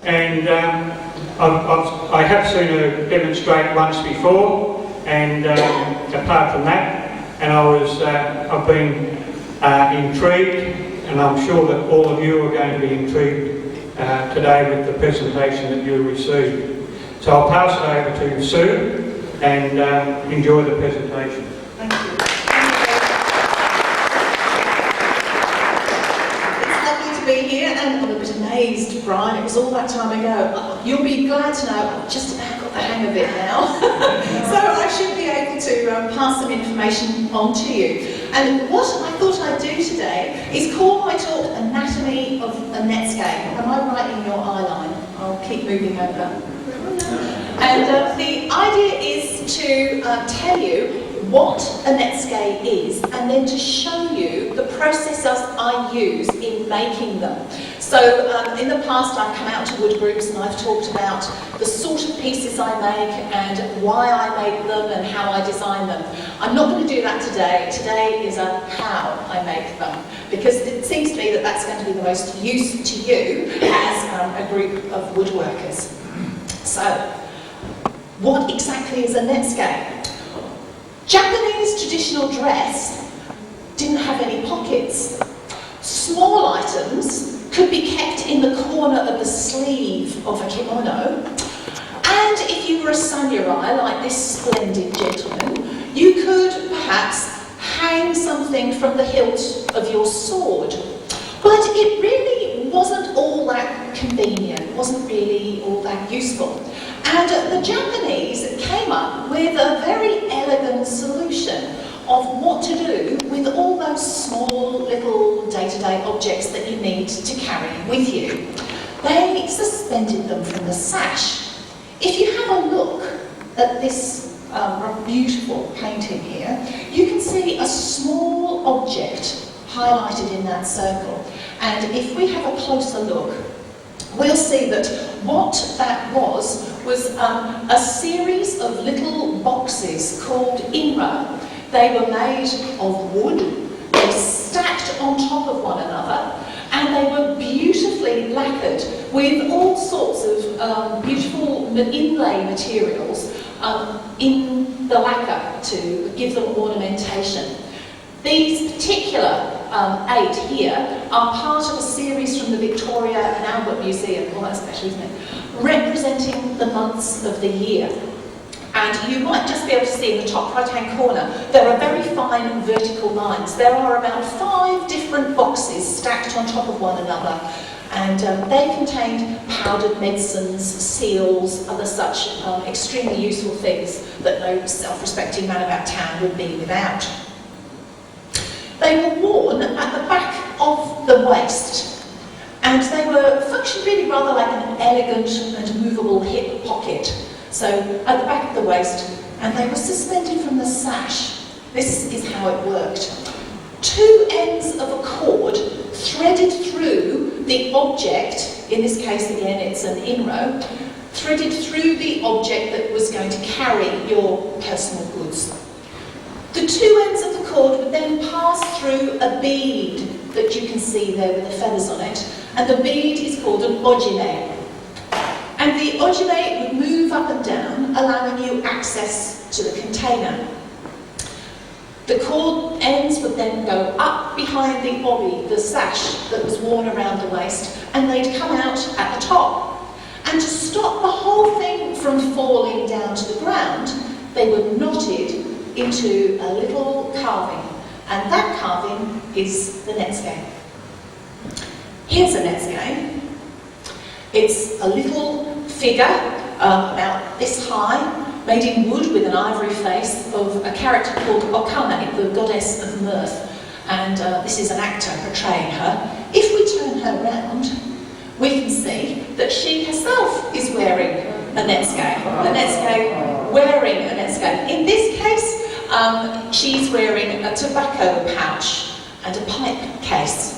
and I have seen her demonstrate once before, and apart from that, and I've been intrigued, and I'm sure that all of you are going to be intrigued today with the presentation that you received. So I'll pass it over to Sue and enjoy the presentation. Thank you. It's lovely to be here, and I'm a bit amazed, Brian. It was all that time ago. You'll be glad to know I've just about got the hang of it now. So I should be able to pass some information on to you. And what I thought I'd do today is call my talk Anatomy of a Netscape. Am I right in your eye line? I'll keep moving over. And the idea is to tell you what a Netscape is, and then to show you the processes I use in making them. So in the past I've come out to wood groups and I've talked about the sort of pieces I make and why I make them and how I design them. I'm not going to do that today. Today is a how I make them, because it seems to me that that's going to be the most use to you as a group of woodworkers. So, what exactly is a Netsuke? Japanese traditional dress didn't have any pockets. Small items could be kept in the corner of the sleeve of a kimono, and if you were a samurai like this splendid gentleman, you could perhaps hang something from the hilt of your sword. But it really wasn't all that convenient, wasn't really all that useful. And the Japanese came up with a very elegant solution of what to do with all those small little day-to-day objects that you need to carry with you. They suspended them from the sash. If you have a look at this beautiful painting here, you can see a small object highlighted in that circle. And if we have a closer look, we'll see that what that was a series of little boxes called inro. They were made of wood, they stacked on top of one another, and they were beautifully lacquered with all sorts of beautiful inlay materials in the lacquer to give them ornamentation. These particular 8 here are part of a series from the Victoria and Albert Museum, well that's better isn't it, representing the months of the year. And you might just be able to see in the top right hand corner, there are very fine vertical lines. There are about 5 different boxes stacked on top of one another, and they contained powdered medicines, seals, other such extremely useful things that no self-respecting man about town would be without. They were worn at the back of the waist, and they functioned really rather like an elegant and movable hip pocket. So at the back of the waist, and they were suspended from the sash. This is how it worked. 2 ends of a cord threaded through the object, in this case again it's an inro, threaded through the object that was going to carry your personal goods. The 2 ends of the cord would then pass through a bead that you can see there with the feathers on it, and the bead is called an ojine. And the ojine would move up and down, allowing you access to the container. The cord ends would then go up behind the obi, the sash that was worn around the waist, and they'd come out at the top. And to stop the whole thing from falling down to the ground, they were knotted into a little carving, and that carving is the Netsuke. Here's a Netsuke. It's a little figure about this high, made in wood with an ivory face, of a character called Okame, the goddess of mirth, and this is an actor portraying her. If we turn her round, we can see that she herself is wearing a Netsuke wearing a Netsuke. In this case, she's wearing a tobacco pouch and a pipe case.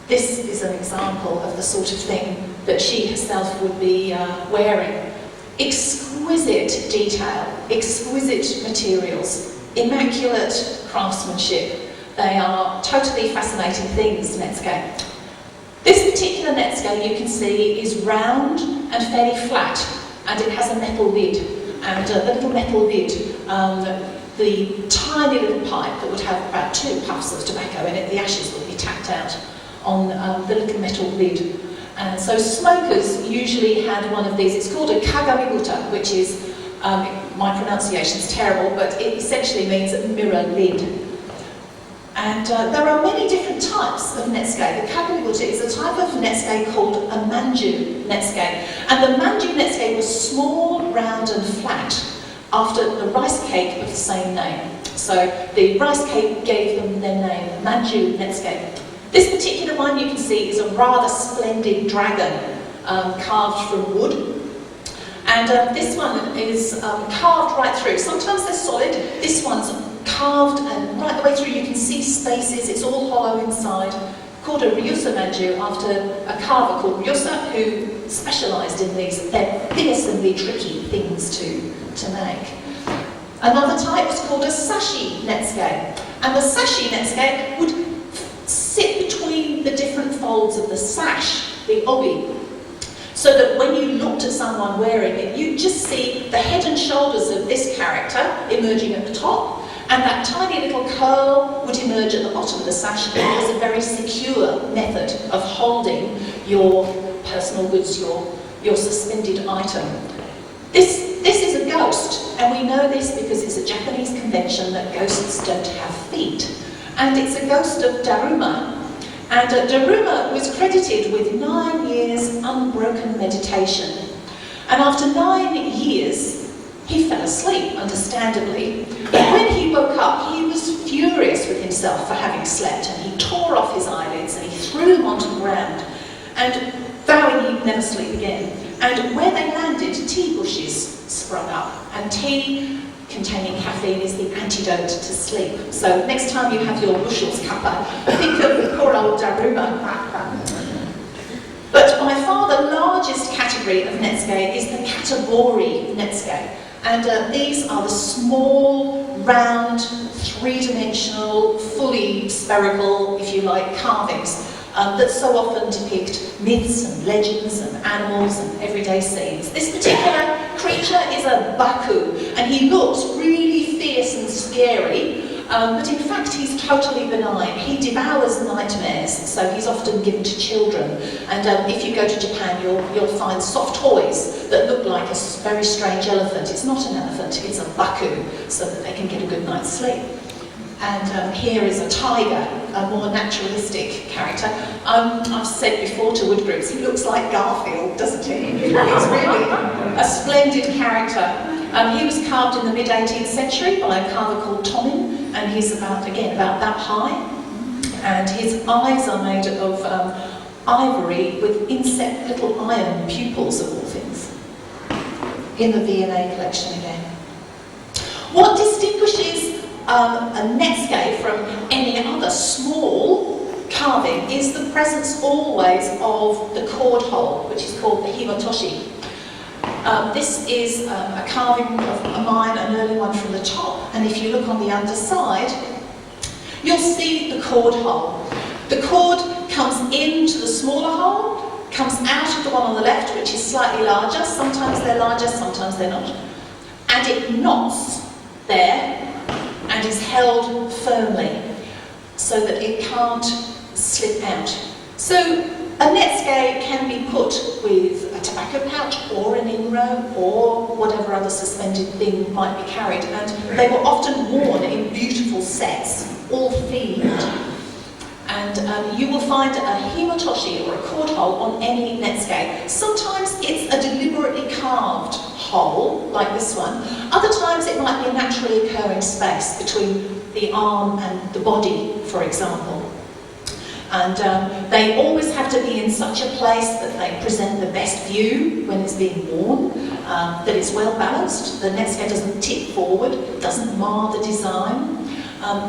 This is an example of the sort of thing that she herself would be wearing. Exquisite detail, exquisite materials, immaculate craftsmanship. They are totally fascinating things, Netsuke. This particular Netsuke, you can see, is round and fairly flat, and it has a metal lid. And the little metal lid, the tiny little pipe that would have about 2 puffs of tobacco in it, the ashes would be tapped out on the little metal lid. And so smokers usually had one of these. It's called a kagami-buta, which is, my pronunciation's terrible, but it essentially means a mirror lid. And there are many different types of Netsuke. The kagami-buta is a type of Netsuke called a manju Netsuke. And the manju Netsuke was small, round and flat, after the rice cake of the same name. So the rice cake gave them their name, manju Netsuke. This particular one you can see is a rather splendid dragon carved from wood. And this one is carved right through. Sometimes they're solid. This one's carved and right the way through. You can see spaces. It's all hollow inside. Called a ryusa manju after a carver called Ryusa who specialised in these. They're fearsomely tricky things to make. Another type is called a sashi Netsuke. And the sashi Netsuke would sit between the different folds of the sash, the obi, so that when you looked at someone wearing it, you'd just see the head and shoulders of this character emerging at the top, and that tiny little curl would emerge at the bottom of the sash. It was a very secure method of holding your personal goods, your suspended item. This is a ghost, and we know this because it's a Japanese convention that ghosts don't have feet. And it's a ghost of Daruma. And Daruma was credited with 9 years unbroken meditation. And after 9 years, he fell asleep, understandably. But when he woke up, he was furious with himself for having slept, and he tore off his eyelids and he threw them onto the ground, and vowing he'd never sleep again. And where they landed, tea bushes sprung up, and tea containing caffeine is the antidote to sleep. So next time you have your bushels cuppa, think of poor old Daruma. But by far the largest category of Netsuke is the katabori Netsuke. And these are the small, round, three-dimensional, fully spherical, if you like, carvings that so often depict myths and legends and animals and everyday scenes. This particular creature is a baku, and he looks really fierce and scary, but in fact he's totally benign. He devours nightmares, so he's often given to children. And if you go to Japan, you'll find soft toys that look like a very strange elephant. It's not an elephant, it's a baku, so that they can get a good night's sleep. And here is a tiger, a more naturalistic character. I've said before to wood groups, he looks like Garfield, doesn't he? He's really a splendid character. He was carved in the mid-18th century by a carver called Tomin, and he's about that high. And his eyes are made of ivory with inset little iron pupils, of all things, in the V&A collection again. What distinguishes a Netsuke from any other small carving is the presence always of the cord hole, which is called the himotoshi. This is a carving of mine, an early one from the top, and if you look on the underside, you'll see the cord hole. The cord comes into the smaller hole, comes out of the one on the left, which is slightly larger. Sometimes they're larger, sometimes they're not. And it knots there, and is held firmly so that it can't slip out. So a Netsuke can be put with a tobacco pouch or an in-row or whatever other suspended thing might be carried, and they were often worn in beautiful sets, all themed. And you will find a himotoshi or a cord hole on any Netsuke. Sometimes it's a deliberately carved hole, like this one. Other times it might be a naturally occurring space between the arm and the body, for example. And they always have to be in such a place that they present the best view when it's being worn, that it's well balanced, the Netsuke doesn't tip forward, doesn't mar the design.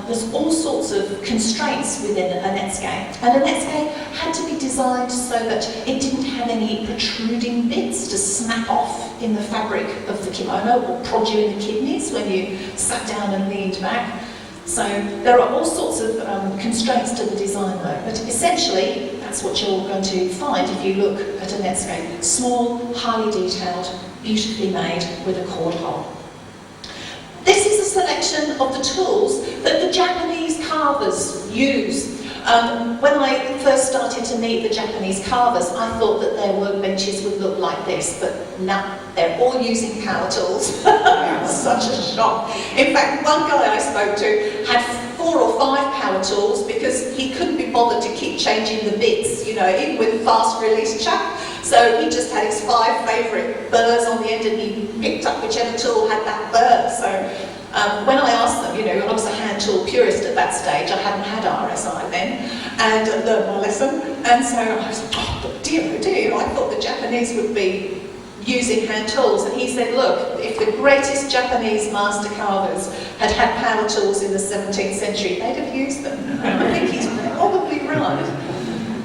There's all sorts of constraints within a Netsuke, and a Netsuke had to be designed so that it didn't have any protruding bits to snap off in the fabric of the kimono or prod you in the kidneys when you sat down and leaned back. So there are all sorts of constraints to the design though, but essentially that's what you're going to find if you look at a netscape. Small, highly detailed, beautifully made with a cord hole. This is a selection of the tools that the Japanese carvers use. When I first started to meet the Japanese carvers, I thought that their workbenches would look like this, but no, they're all using power tools. Such a shock. In fact, one guy I spoke to had 4 or 5 power tools because he couldn't be bothered to keep changing the bits, you know, even with fast release chuck. So he just had his 5 favourite burrs on the end and he picked up whichever tool had that burr. So when I asked them, you know, I was a hand tool purist at that stage, I hadn't had RSI then, and learned my lesson. And so I was like, oh dear, I thought the Japanese would be using hand tools. And he said, look, if the greatest Japanese master carvers had had power tools in the 17th century, they'd have used them. And I think he's probably right.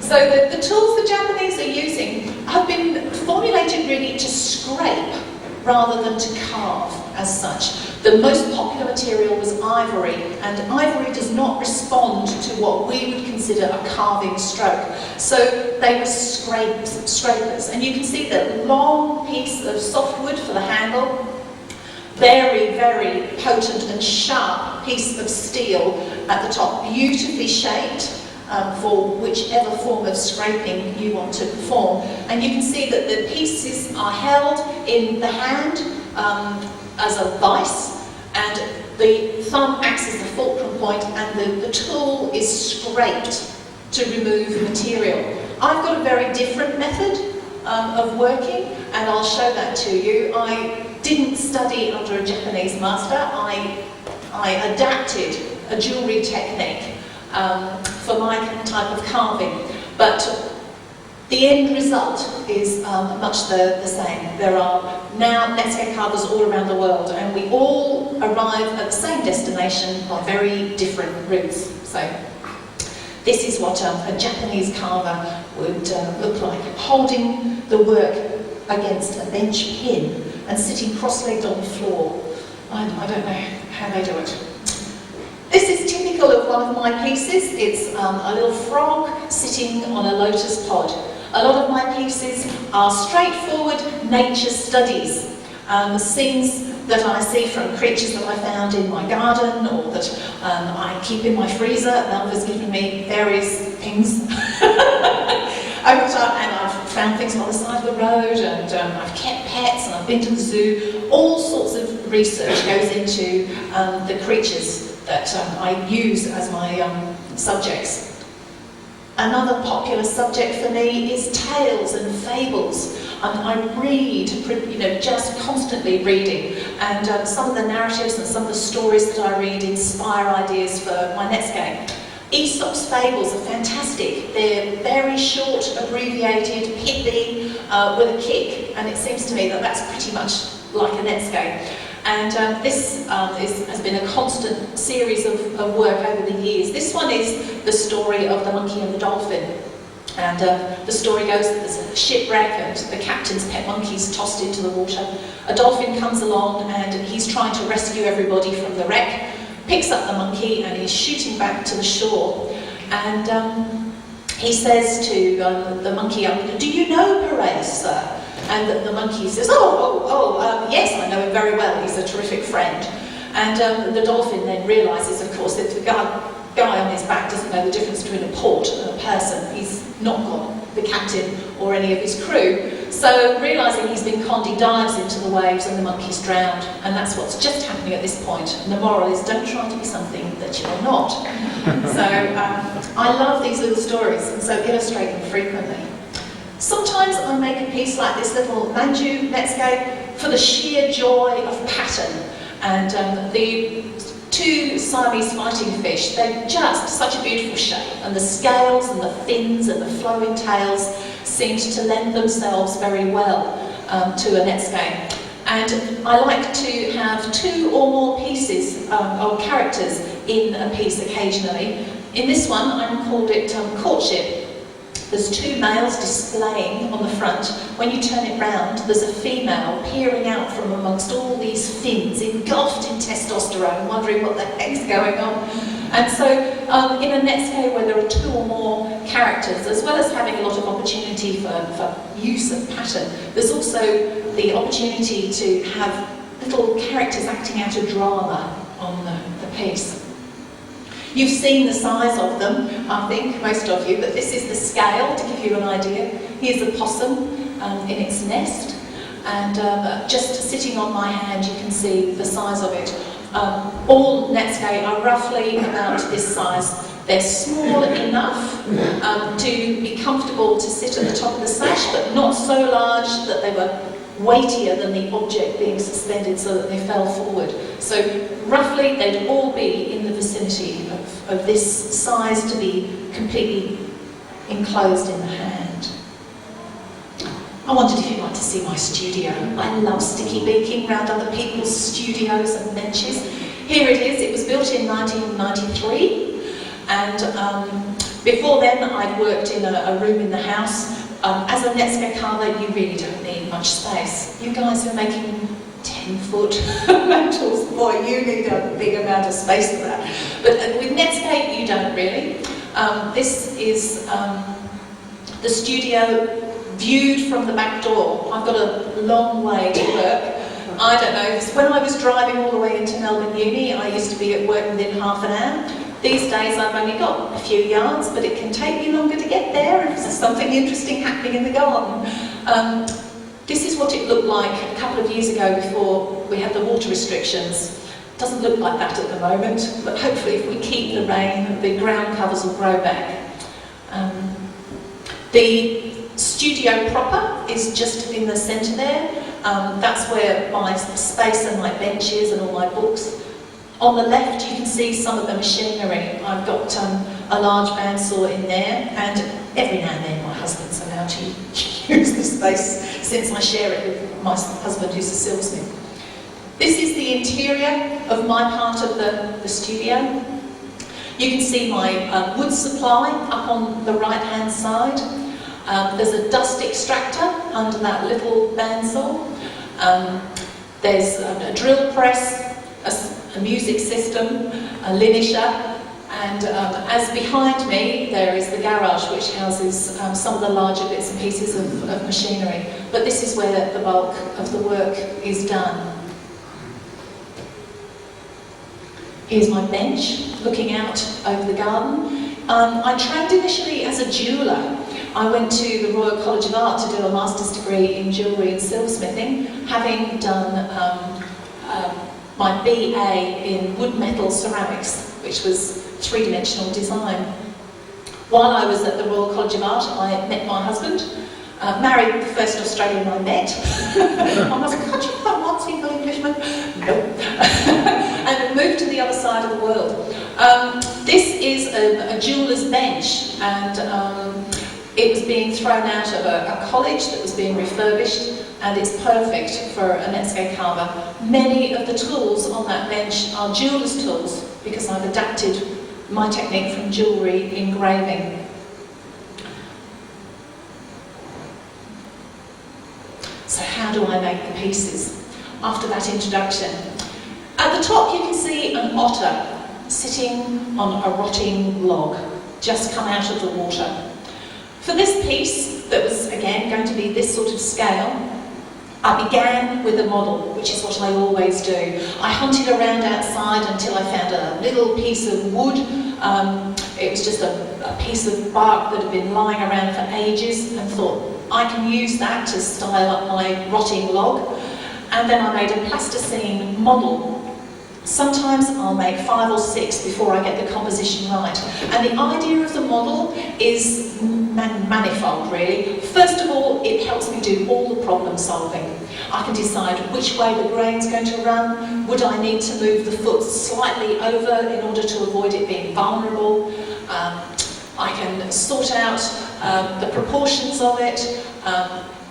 So the tools the Japanese are using have been formulated really to scrape rather than to carve as such. The most popular material was ivory, and ivory does not respond to what we would consider a carving stroke. So they were scrapers. And you can see that long piece of softwood for the handle, very, very potent and sharp piece of steel at the top, beautifully shaped for whichever form of scraping you want to perform. And you can see that the pieces are held in the hand as a vice, and the thumb acts as the fulcrum point, and the tool is scraped to remove material. I've got a very different method of working, and I'll show that to you. I didn't study under a Japanese master. I adapted a jewellery technique for my type of carving, but the end result is much the same. There are now Netsuke carvers all around the world, and we all arrive at the same destination on very different routes. So this is what a Japanese carver would look like, holding the work against a bench pin and sitting cross-legged on the floor. I don't know how they do it. This is typical of one of my pieces. It's a little frog sitting on a lotus pod. A lot of my pieces are straightforward nature studies, scenes that I see from creatures that I found in my garden or that I keep in my freezer. Mel has given me various things over time, and I've found things on the side of the road, and I've kept pets, and I've been to the zoo. All sorts of research goes into the creatures that I use as my subjects. Another popular subject for me is tales and fables. I read, you know, just constantly reading, and some of the narratives and some of the stories that I read inspire ideas for my Netsuke. Aesop's fables are fantastic. They're very short, abbreviated, pithy, with a kick, and it seems to me that that's pretty much like a Netsuke. And this has been a constant series of work over the years. This one is the story of the monkey and the dolphin. And the story goes that there's a shipwreck and the captain's pet monkey's tossed into the water. A dolphin comes along and he's trying to rescue everybody from the wreck, picks up the monkey and he's shooting back to the shore. And he says to the monkey, "Do you know Perez, sir?" And the monkey says, yes, I know him very well, he's a terrific friend. And the dolphin then realises, of course, that the guy on his back doesn't know the difference between a port and a person. He's not got the captain or any of his crew. So, realising he's been conned, he dives into the waves and the monkey's drowned. And that's what's just happening at this point. And the moral is, don't try to be something that you're not. So, I love these little stories, and so illustrate them frequently. Sometimes I make a piece like this little Manju Netsuke for the sheer joy of pattern. And the 2 Siamese fighting fish, they're just such a beautiful shape. And the scales and the fins and the flowing tails seemed to lend themselves very well to a Netsuke. And I like to have 2 or more pieces or characters in a piece occasionally. In this one, I called it Courtship. There's 2 males displaying on the front. When you turn it round, there's a female peering out from amongst all these fins, engulfed in testosterone, wondering what the heck's going on. And so in a Netscape where there are 2 or more characters, as well as having a lot of opportunity for use of pattern, there's also the opportunity to have little characters acting out a drama on the piece. You've seen the size of them, I think, most of you, but this is the scale to give you an idea. Here's a possum in its nest, and just sitting on my hand you can see the size of it. All Netsuke are roughly about this size. They're small enough to be comfortable to sit at the top of the sash, but not so large that they were weightier than the object being suspended so that they fell forward. So roughly they'd all be in the vicinity of this size to be completely enclosed in the hand. I wondered if you'd like to see my studio. I love sticky beaking around other people's studios and benches. Here it is. It was built in 1993, and before then I'd worked in a room in the house. As a Netsuke carver, you really don't need much space. You guys are making 10-foot mantles. Boy, you need a big amount of space for that. But with Netsuke, you don't really. This is the studio viewed from the back door. I've got a long way to work. I don't know, when I was driving all the way into Melbourne Uni, I used to be at work within half an hour. These days I've only got a few yards, but it can take me longer to get there if there's something interesting happening in the garden. This is what it looked like a couple of years ago before we had the water restrictions. It doesn't look like that at the moment, but hopefully if we keep the rain, the ground covers will grow back. The studio proper is just in the centre there. That's where my space and my bench is and all my books. On the left you can see some of the machinery. I've got a large bandsaw in there, and every now and then my husband's allowed to use the space since I share it with my husband who's a silversmith. This is the interior of my part of the studio. You can see my wood supply up on the right hand side. There's a dust extractor under that little bandsaw. There's a drill press, a music system, a linisher, and as behind me there is the garage which houses some of the larger bits and pieces of machinery. But this is where the bulk of the work is done. Here's my bench looking out over the garden. I trained initially as a jeweller. I went to the Royal College of Art to do a master's degree in jewellery and silversmithing, having done my BA in wood metal ceramics, which was 3-dimensional design. While I was at the Royal College of Art, I met my husband, married the first Australian I met. I was like, can't you find one single Englishman? Nope. And moved to the other side of the world. This is a jeweller's bench, and it was being thrown out of a college that was being refurbished, and it's perfect for a Netsuke carver. Many of the tools on that bench are jeweller's tools because I've adapted my technique from jewellery engraving. So how do I make the pieces? After that introduction. At the top you can see an otter sitting on a rotting log, just come out of the water. For this piece, that was again going to be this sort of scale, I began with a model, which is what I always do. I hunted around outside until I found a little piece of wood. It was just a piece of bark that had been lying around for ages, and thought, I can use that to style up my rotting log. And then I made a plasticine model. Sometimes I'll make 5 or 6 before I get the composition right. And the idea of the model is manifold, really. First of all, it helps me do all the problem solving. I can decide which way the grain's going to run. Would I need to move the foot slightly over in order to avoid it being vulnerable? I can sort out the proportions of it.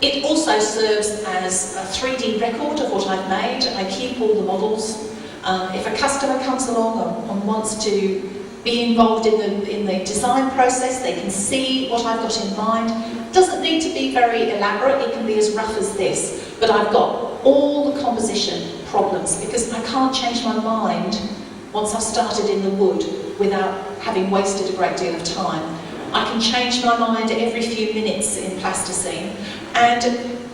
It also serves as a 3D record of what I've made. I keep all the models. If a customer comes along and wants to be involved in the design process, they can see what I've got in mind. It doesn't need to be very elaborate, it can be as rough as this, but I've got all the composition problems because I can't change my mind once I've started in the wood. without having wasted a great deal of time. I can change my mind every few minutes in plasticine, and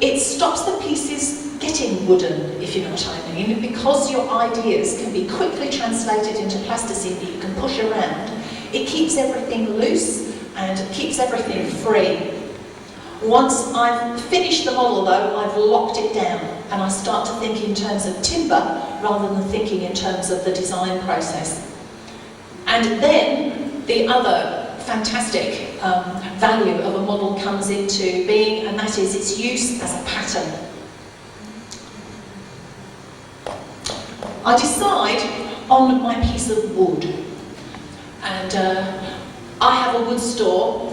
it stops the pieces getting wooden, if you know what I mean, because your ideas can be quickly translated into plasticine that you can push around. It keeps everything loose and keeps everything free. Once I've finished the model though, I've locked it down and I start to think in terms of timber rather than thinking in terms of the design process. And then the other fantastic value of a model comes into being, and that is its use as a pattern. I decide on my piece of wood, and I have a wood store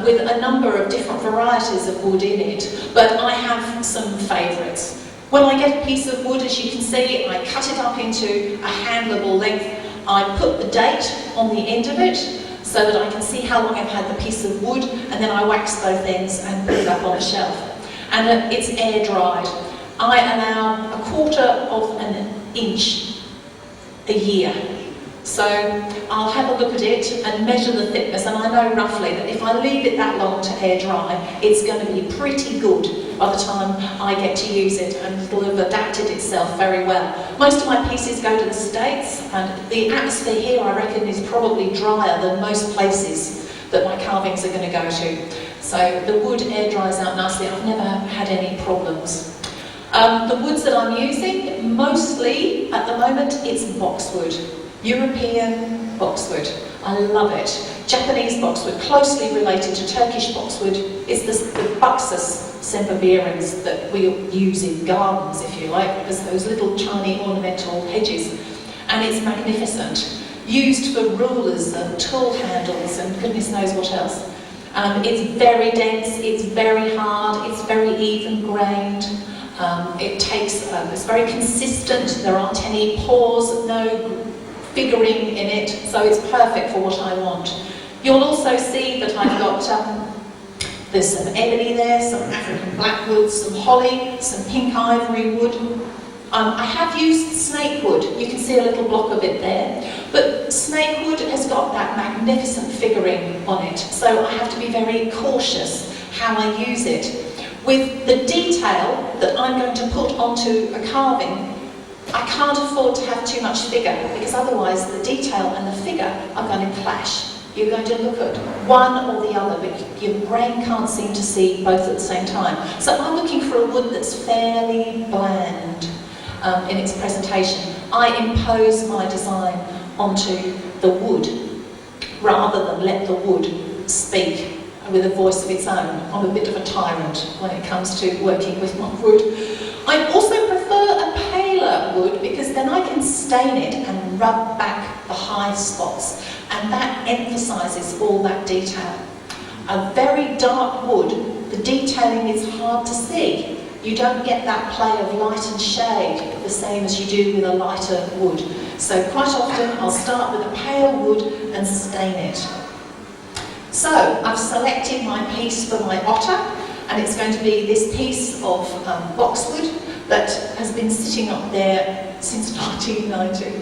with a number of different varieties of wood in it, but I have some favourites. When I get a piece of wood, as you can see, I cut it up into a handleable length. I put the date on the end of it so that I can see how long I've had the piece of wood, and then I wax both ends and put it up on a shelf. And it's air dried. I allow 1/4 of an inch a year. So I'll have a look at it and measure the thickness, and I know roughly that if I leave it that long to air dry, it's going to be pretty good by the time I get to use it, and it'll have adapted itself very well. Most of my pieces go to the States, and the atmosphere here, I reckon, is probably drier than most places that my carvings are going to go to. So the wood air dries out nicely. I've never had any problems. The woods that I'm using, mostly at the moment, it's boxwood. European boxwood. I love it. Japanese boxwood, closely related to Turkish boxwood, is the Buxus sempervirens that we use in gardens, if you like, as those little tiny ornamental hedges. And it's magnificent. Used for rulers and tool handles and goodness knows what else. It's very dense, it's very hard, it's very even-grained. It's very consistent, there aren't any pores, no figuring in it, so it's perfect for what I want. You'll also see that I've got, there's some ebony there, some African blackwood, some holly, some pink ivory wood. I have used snake wood, you can see a little block of it there, but snake wood has got that magnificent figuring on it, so I have to be very cautious how I use it. With the detail that I'm going to put onto a carving, I can't afford to have too much figure, because otherwise the detail and the figure are going to clash. You're going to look at one or the other, but your brain can't seem to see both at the same time. So I'm looking for a wood that's fairly bland in its presentation. I impose my design onto the wood, rather than let the wood speak with a voice of its own. I'm a bit of a tyrant when it comes to working with my wood. I also prefer a paler wood because then I can stain it and rub back the high spots, and that emphasises all that detail. A very dark wood, the detailing is hard to see. You don't get that play of light and shade the same as you do with a lighter wood. So quite often I'll start with a pale wood and stain it. So I've selected my piece for my otter, and it's going to be this piece of boxwood that has been sitting up there since 1990.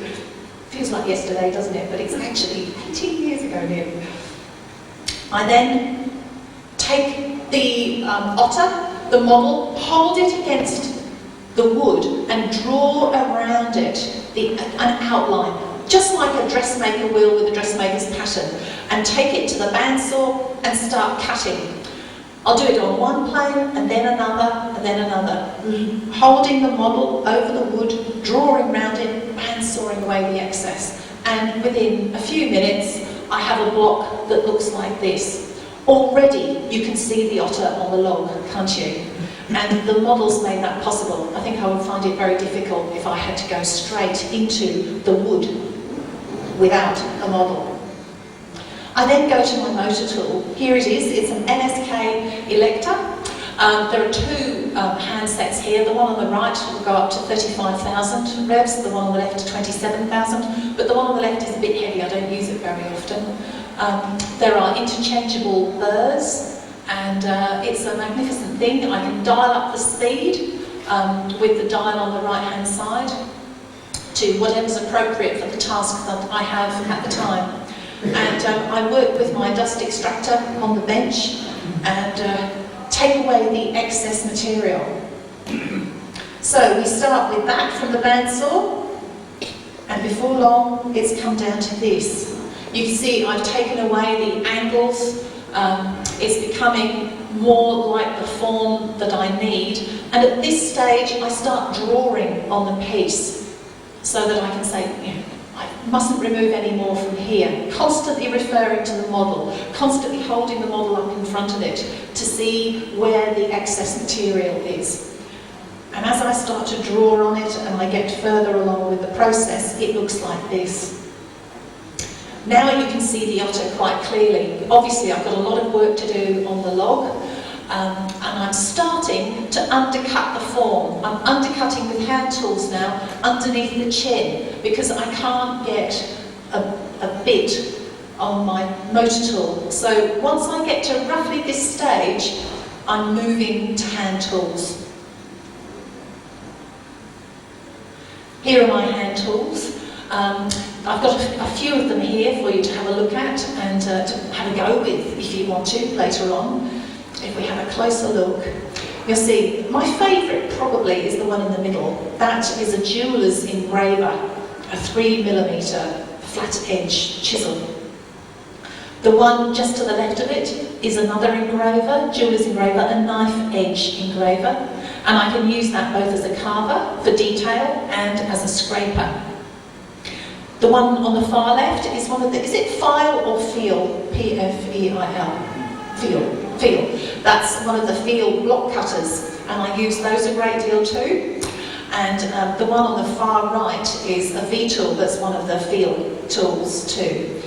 Feels like yesterday, doesn't it? But it's actually 18 years ago now. I then take the otter, the model, hold it against the wood and draw around it an outline, just like a dressmaker will with a dressmaker's pattern, and take it to the bandsaw and start cutting. I'll do it on one plane, and then another, and then another, holding the model over the wood, drawing around it, bandsawing away the excess. And within a few minutes, I have a block that looks like this. Already, you can see the otter on the log, can't you? And the model's made that possible. I think I would find it very difficult if I had to go straight into the wood without a model. I then go to my motor tool. Here it is, it's an NSK Elector. There are two handsets here. The one on the right will go up to 35,000 revs, the one on the left to 27,000, but the one on the left is a bit heavy, I don't use it very often. There are interchangeable burrs, and it's a magnificent thing. I can dial up the speed with the dial on the right hand side. to whatever's appropriate for the task that I have at the time. And I work with my dust extractor on the bench and take away the excess material. So we start with that from the bandsaw, and before long it's come down to this. You can see I've taken away the angles. It's becoming more like the form that I need, and at this stage I start drawing on the piece so that I can say, I mustn't remove any more from here. Constantly referring to the model, constantly holding the model up in front of it to see where the excess material is. And as I start to draw on it and I get further along with the process, it looks like this. Now you can see the otter quite clearly. Obviously I've got a lot of work to do on the log, and I'm starting to undercut the form. I'm undercutting with hand tools now underneath the chin because I can't get a bit on my motor tool. So once I get to roughly this stage, I'm moving to hand tools. Here are my hand tools. I've got a few of them here for you to have a look at and to have a go with if you want to later on. If we have a closer look, you'll see my favourite probably is the one in the middle. That is a jeweller's engraver, a 3mm flat edge chisel. The one just to the left of it is another engraver, jeweller's engraver, a knife edge engraver, and I can use that both as a carver for detail and as a scraper. The one on the far left is one of the, is it file or feel? P-F-E-I-L. Feel. That's one of the feel block cutters, and I use those a great deal too. And the one on the far right is a V-tool, that's one of the feel tools too.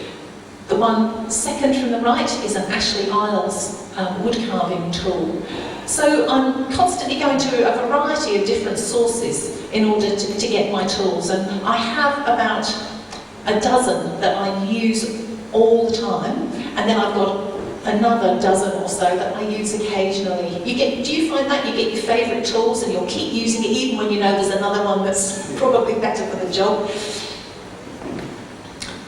The one second from the right is an Ashley Isles wood carving tool. So I'm constantly going to a variety of different sources in order to get my tools, and I have about a dozen that I use all the time, and then I've got another dozen or so that I use occasionally. Do you find that you get your favourite tools and you'll keep using it even when you know there's another one that's probably better for the job?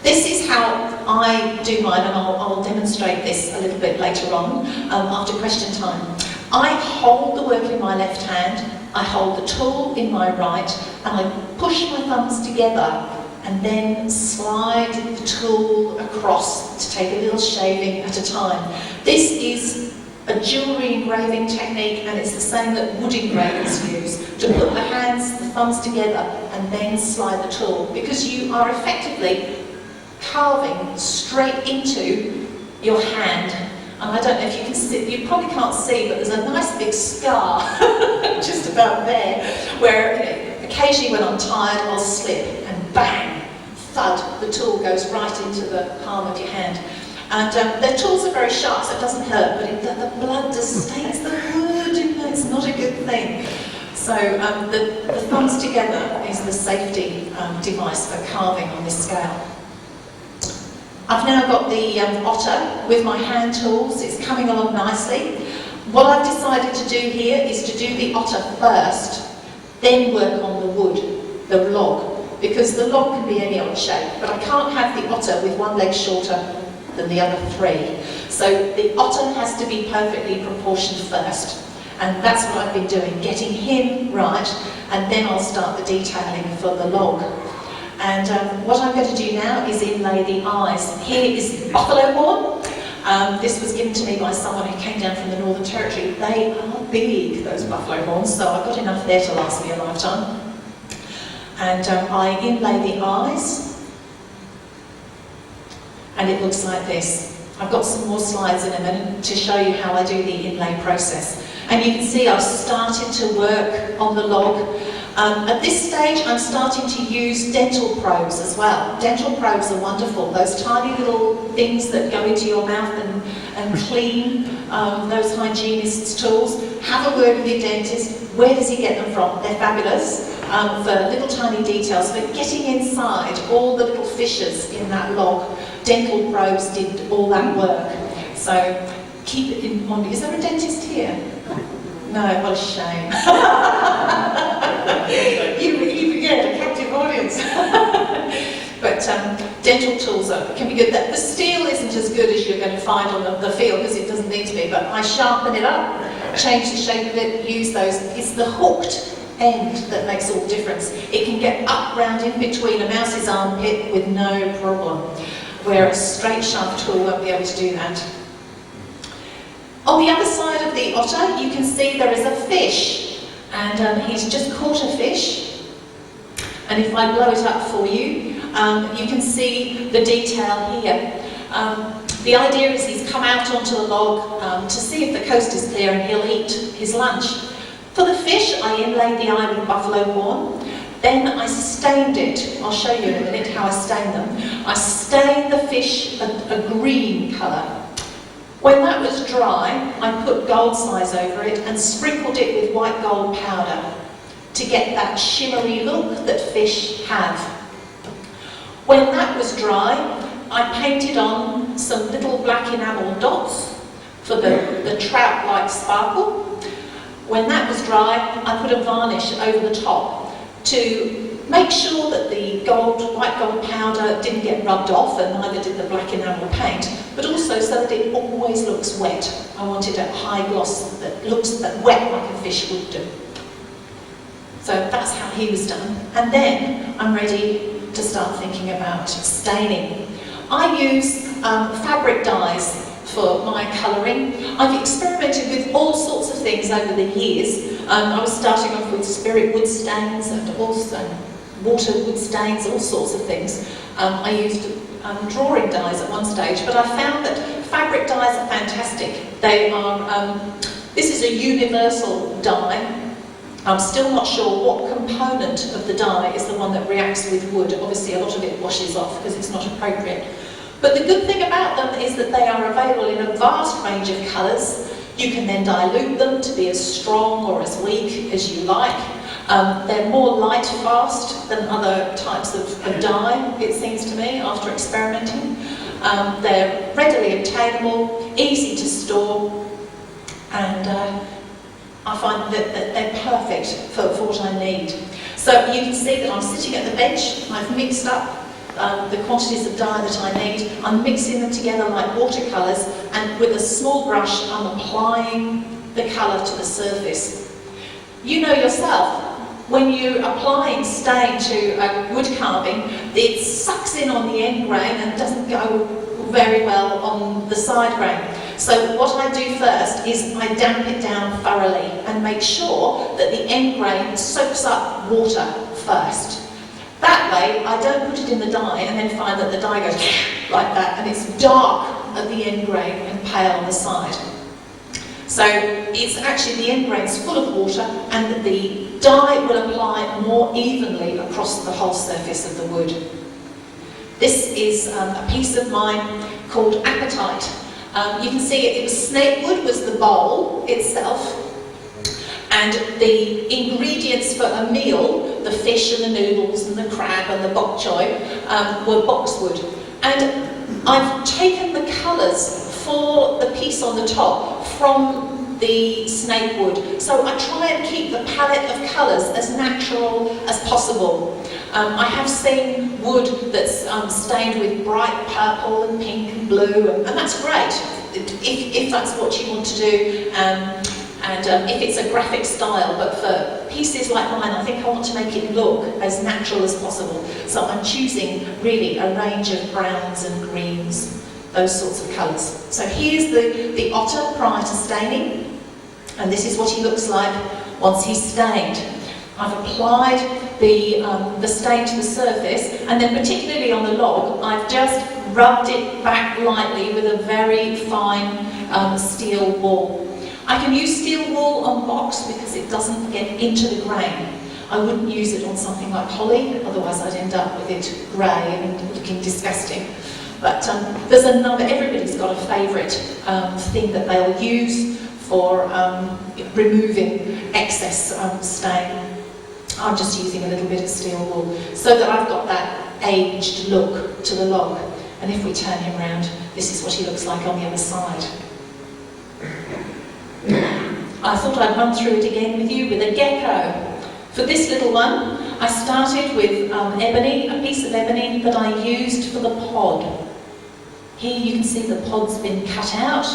This is how I do mine, and I'll demonstrate this a little bit later on after question time. I hold the work in my left hand, I hold the tool in my right, and I push my thumbs together and then slide the tool across to take a little shaving at a time. This is a jewellery engraving technique, and it's the same that wood engravers use, to put the hands, the thumbs together and then slide the tool, because you are effectively carving straight into your hand. And I don't know if you can see, you probably can't see, but there's a nice big scar just about there, where occasionally when I'm tired I'll slip and bang, thud, the tool goes right into the palm of your hand. And the tools are very sharp, so it doesn't hurt, but the blood just stains the wood, it's not a good thing. So the thumbs together is the safety device for carving on this scale. I've now got the otter with my hand tools. It's coming along nicely. What I've decided to do here is to do the otter first, then work on the wood, the log, because the log can be any odd shape, but I can't have the otter with one leg shorter than the other three. So the otter has to be perfectly proportioned first, and that's what I've been doing, getting him right, and then I'll start the detailing for the log. And what I'm going to do now is inlay the eyes. Here is buffalo horn. This was given to me by someone who came down from the Northern Territory. They are big, those buffalo horns, so I've got enough there to last me a lifetime. And I inlay the eyes, and it looks like this. I've got some more slides in a minute to show you how I do the inlay process. And you can see I've started to work on the log. At this stage, I'm starting to use dental probes as well. Dental probes are wonderful, those tiny little things that go into your mouth and clean, those hygienist's tools. Have a word with your dentist. Where does he get them from? They're fabulous for little tiny details, but getting inside all the little fissures in that log, dental probes did all that work. So keep it in mind. Is there a dentist here? No, what a shame. Yeah, a captive audience. but dental tools can be good. The steel isn't as good as you're going to find on the field because it doesn't need to be, but I sharpen it up, change the shape of it, use those. It's the hooked end that makes all the difference. It can get up round in between a mouse's armpit with no problem, where a straight sharp tool won't be able to do that. On the other side of the otter, you can see there is a fish, and he's just caught a fish. And if I blow it up for you, you can see the detail here. The idea is he's come out onto the log to see if the coast is clear and he'll eat his lunch. For the fish, I inlaid the eye with buffalo horn. Then I stained it. I'll show you in a minute how I stained them. I stained the fish a green colour. When that was dry, I put gold size over it and sprinkled it with white gold powder to get that shimmery look that fish have. When that was dry, I painted on some little black enamel dots for the trout-like sparkle. When that was dry, I put a varnish over the top to make sure that the white gold powder didn't get rubbed off, and neither did the black enamel paint, but also so that it always looks wet. I wanted a high gloss that looks wet like a fish would do. So that's how he was done. And then I'm ready to start thinking about staining. I use fabric dyes for my colouring. I've experimented with all sorts of things over the years. I was starting off with spirit wood stains and also water wood stains, all sorts of things. I used drawing dyes at one stage, but I found that fabric dyes are fantastic. They are, this is a universal dye. I'm still not sure what component of the dye is the one that reacts with wood. Obviously a lot of it washes off because it's not appropriate. But the good thing about them is that they are available in a vast range of colours. You can then dilute them to be as strong or as weak as you like. They're more light fast than other types of dye, it seems to me, after experimenting. They're readily obtainable, easy to store, and I find that they're perfect for what I need. So you can see that I'm sitting at the bench. I've mixed up the quantities of dye that I need. I'm mixing them together like watercolours, and with a small brush I'm applying the colour to the surface. You know yourself, when you're applying stain to a wood carving, it sucks in on the end grain and doesn't go very well on the side grain. So what I do first is I damp it down thoroughly and make sure that the end grain soaks up water first. That way I don't put it in the dye and then find that the dye goes like that and it's dark at the end grain and pale on the side. So it's actually the end grain's full of water and the dye will apply more evenly across the whole surface of the wood. This is a piece of mine called Appetite. You can see it was snakewood was the bowl itself, and the ingredients for a meal, the fish and the noodles and the crab and the bok choy, were boxwood. And I've taken the colours for the piece on the top from the snakewood. So I try and keep the palette of colours as natural as possible. I have seen wood that's stained with bright purple and pink and blue, and that's great if that's what you want to do, and if it's a graphic style. But for pieces like mine, I think I want to make it look as natural as possible. So I'm choosing really a range of browns and greens, those sorts of colours. So here's the otter prior to staining, and this is what he looks like once he's stained. I've applied the stain to the surface, and then particularly on the log, I've just rubbed it back lightly with a very fine steel wool. I can use steel wool on box because it doesn't get into the grain. I wouldn't use it on something like holly, otherwise I'd end up with it grey and looking disgusting. But there's another, everybody's got a favourite thing that they'll use for removing excess stain. I'm just using a little bit of steel wool so that I've got that aged look to the log. And if we turn him round, this is what he looks like on the other side. I thought I'd run through it again with you with a gecko. For this little one, I started with ebony, a piece of ebony that I used for the pod. Here you can see the pod's been cut out.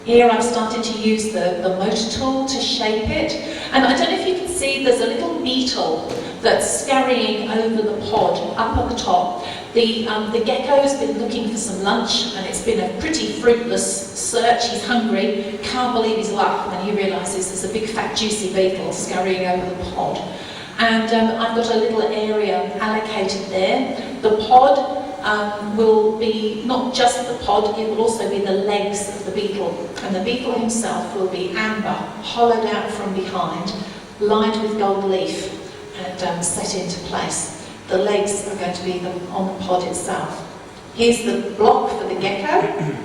Here I've started to use the motor tool to shape it. And I don't know if you can see, there's a little beetle that's scurrying over the pod up at the top. The gecko's been looking for some lunch, and it's been a pretty fruitless search. He's hungry, can't believe his luck when he realises there's a big fat juicy beetle scurrying over the pod. And I've got a little area allocated there. The pod will be not just the pod, it will also be the legs of the beetle. And the beetle himself will be amber, hollowed out from behind, lined with gold leaf and set into place. The legs are going to be on the pod itself. Here's the block for the gecko.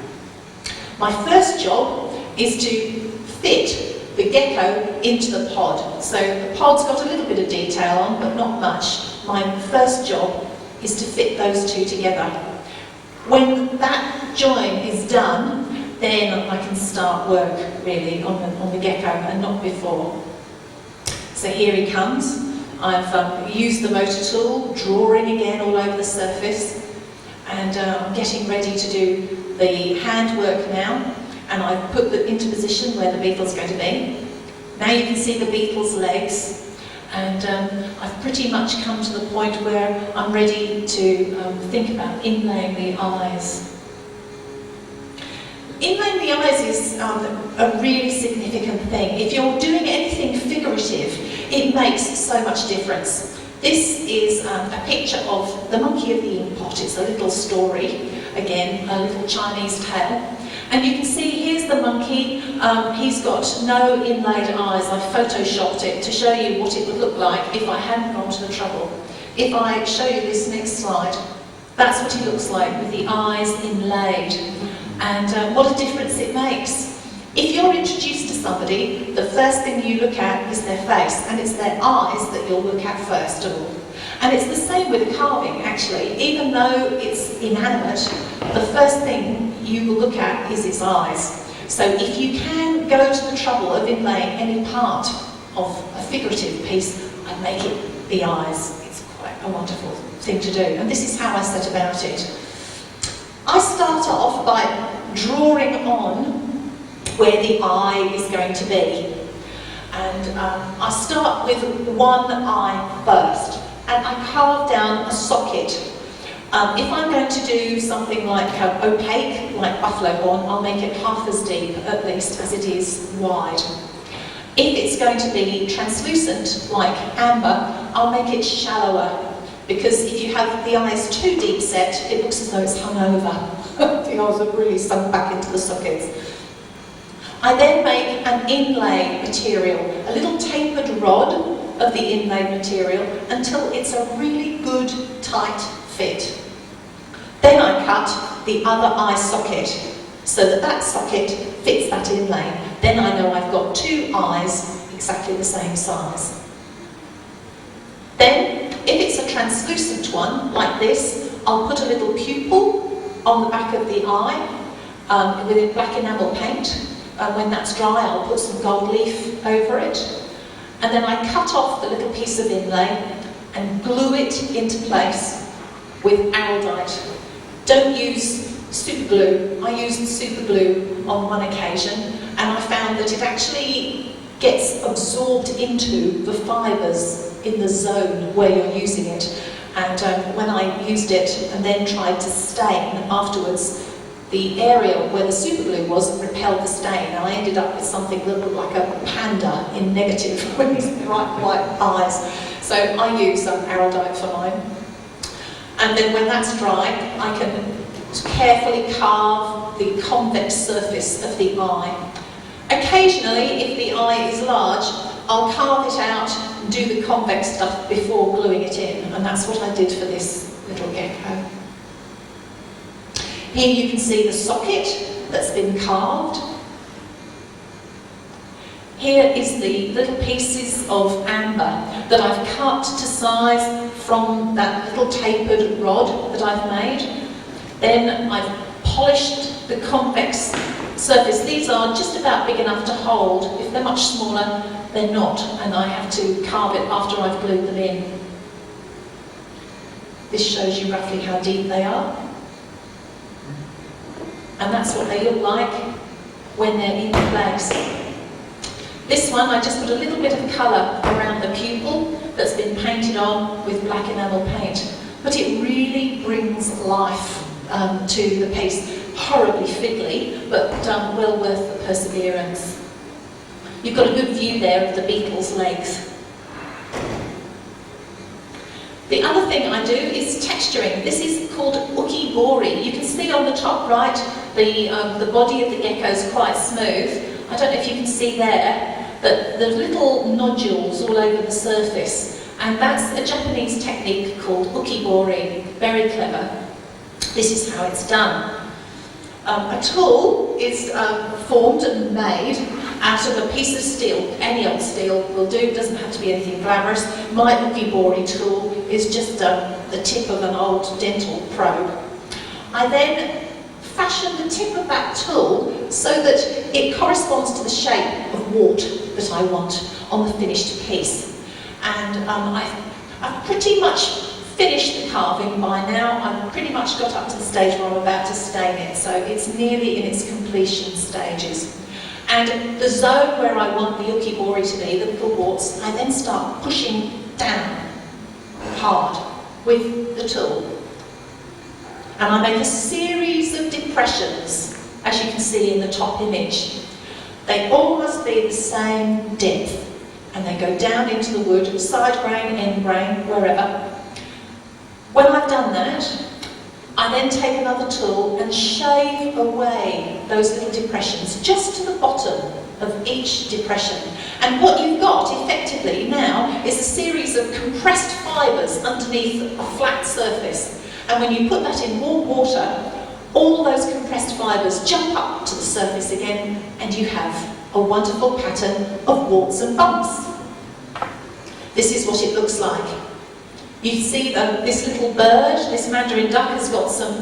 My first job is to fit the gecko into the pod. So the pod's got a little bit of detail on, but not much. My first job is to fit those two together. When that join is done, then I can start work really on the gecko, and not before. So here he comes. I've used the motor tool, drawing again all over the surface, and I'm getting ready to do the handwork now, and I've put it into position where the beetle's going to be. Now you can see the beetle's legs, and I've pretty much come to the point where I'm ready to think about inlaying the eyes. Inlaying the eyes is a really significant thing. If you're doing anything figurative, it makes so much difference. This is a picture of the monkey of the ink pot. It's a little story, again, a little Chinese tale. And you can see here's the monkey. He's got no inlaid eyes. I photoshopped it to show you what it would look like if I hadn't gone to the trouble. If I show you this next slide, that's what he looks like with the eyes inlaid. And what a difference it makes. If you're introduced to somebody, the first thing you look at is their face, and it's their eyes that you'll look at first of all. And it's the same with carving, actually. Even though it's inanimate, the first thing you will look at is its eyes. So if you can go to the trouble of inlaying any part of a figurative piece, I'd make it the eyes. It's quite a wonderful thing to do. And this is how I set about it. I start off by drawing on where the eye is going to be. And I start with one eye first, and I carve down a socket. If I'm going to do something like opaque, like buffalo horn, I'll make it half as deep, at least, as it is wide. If it's going to be translucent, like amber, I'll make it shallower, because if you have the eyes too deep set, it looks as though it's hung over. The eyes are really sunk back into the sockets. I then make an inlay material, a little tapered rod of the inlay material, until it's a really good, tight fit. Then I cut the other eye socket, so that that socket fits that inlay. Then I know I've got two eyes exactly the same size. Then, if it's a translucent one, like this, I'll put a little pupil on the back of the eye with black enamel paint. When that's dry, I'll put some gold leaf over it. And then I cut off the little piece of inlay and glue it into place with araldite. Don't use super glue. I used super glue on one occasion, and I found that it actually gets absorbed into the fibres in the zone where you're using it. And when I used it and then tried to stain afterwards, the area where the super glue was repelled the stain, and I ended up with something that looked like a panda in negative with these bright white eyes. So I use araldite for mine. And then when that's dry, I can carefully carve the convex surface of the eye. Occasionally, if the eye is large, I'll carve it out and do the convex stuff before gluing it in, and that's what I did for this little gecko. Here you can see the socket that's been carved. Here is the little pieces of amber that I've cut to size from that little tapered rod that I've made. Then I've polished the convex surface. These are just about big enough to hold. If they're much smaller, they're not, and I have to carve it after I've glued them in. This shows you roughly how deep they are. And that's what they look like when they're in place. This one, I just put a little bit of colour around the pupil that's been painted on with black enamel paint. But it really brings life to the piece. Horribly fiddly, but well worth the perseverance. You've got a good view there of the beetle's legs. The other thing I do is texturing. This is called uki-bori. You can see on the top right, the body of the gecko is quite smooth. I don't know if you can see there, but the little nodules all over the surface. And that's a Japanese technique called uki-bori. Very clever. This is how it's done. A tool is formed and made out of a piece of steel. Any old steel will do, it doesn't have to be anything glamorous. My uki-bori tool is just the tip of an old dental probe. I then fashion the tip of that tool so that it corresponds to the shape of wart that I want on the finished piece. And I've pretty much finished the carving by now. I've pretty much got up to the stage where I'm about to stain it, so it's nearly in its completion stages. And the zone where I want the uki-bori to be, the little warts, I then start pushing down hard with the tool. And I make a series of depressions, as you can see in the top image. They all must be the same depth, and they go down into the wood, side grain, end grain, wherever. When I've done that, I then take another tool and shave away those little depressions just to the bottom of each depression. And what you've got effectively now is a series of compressed fibres underneath a flat surface. And when you put that in warm water, all those compressed fibres jump up to the surface again, and you have a wonderful pattern of warts and bumps. This is what it looks like. You see this little bird, this mandarin duck, has got some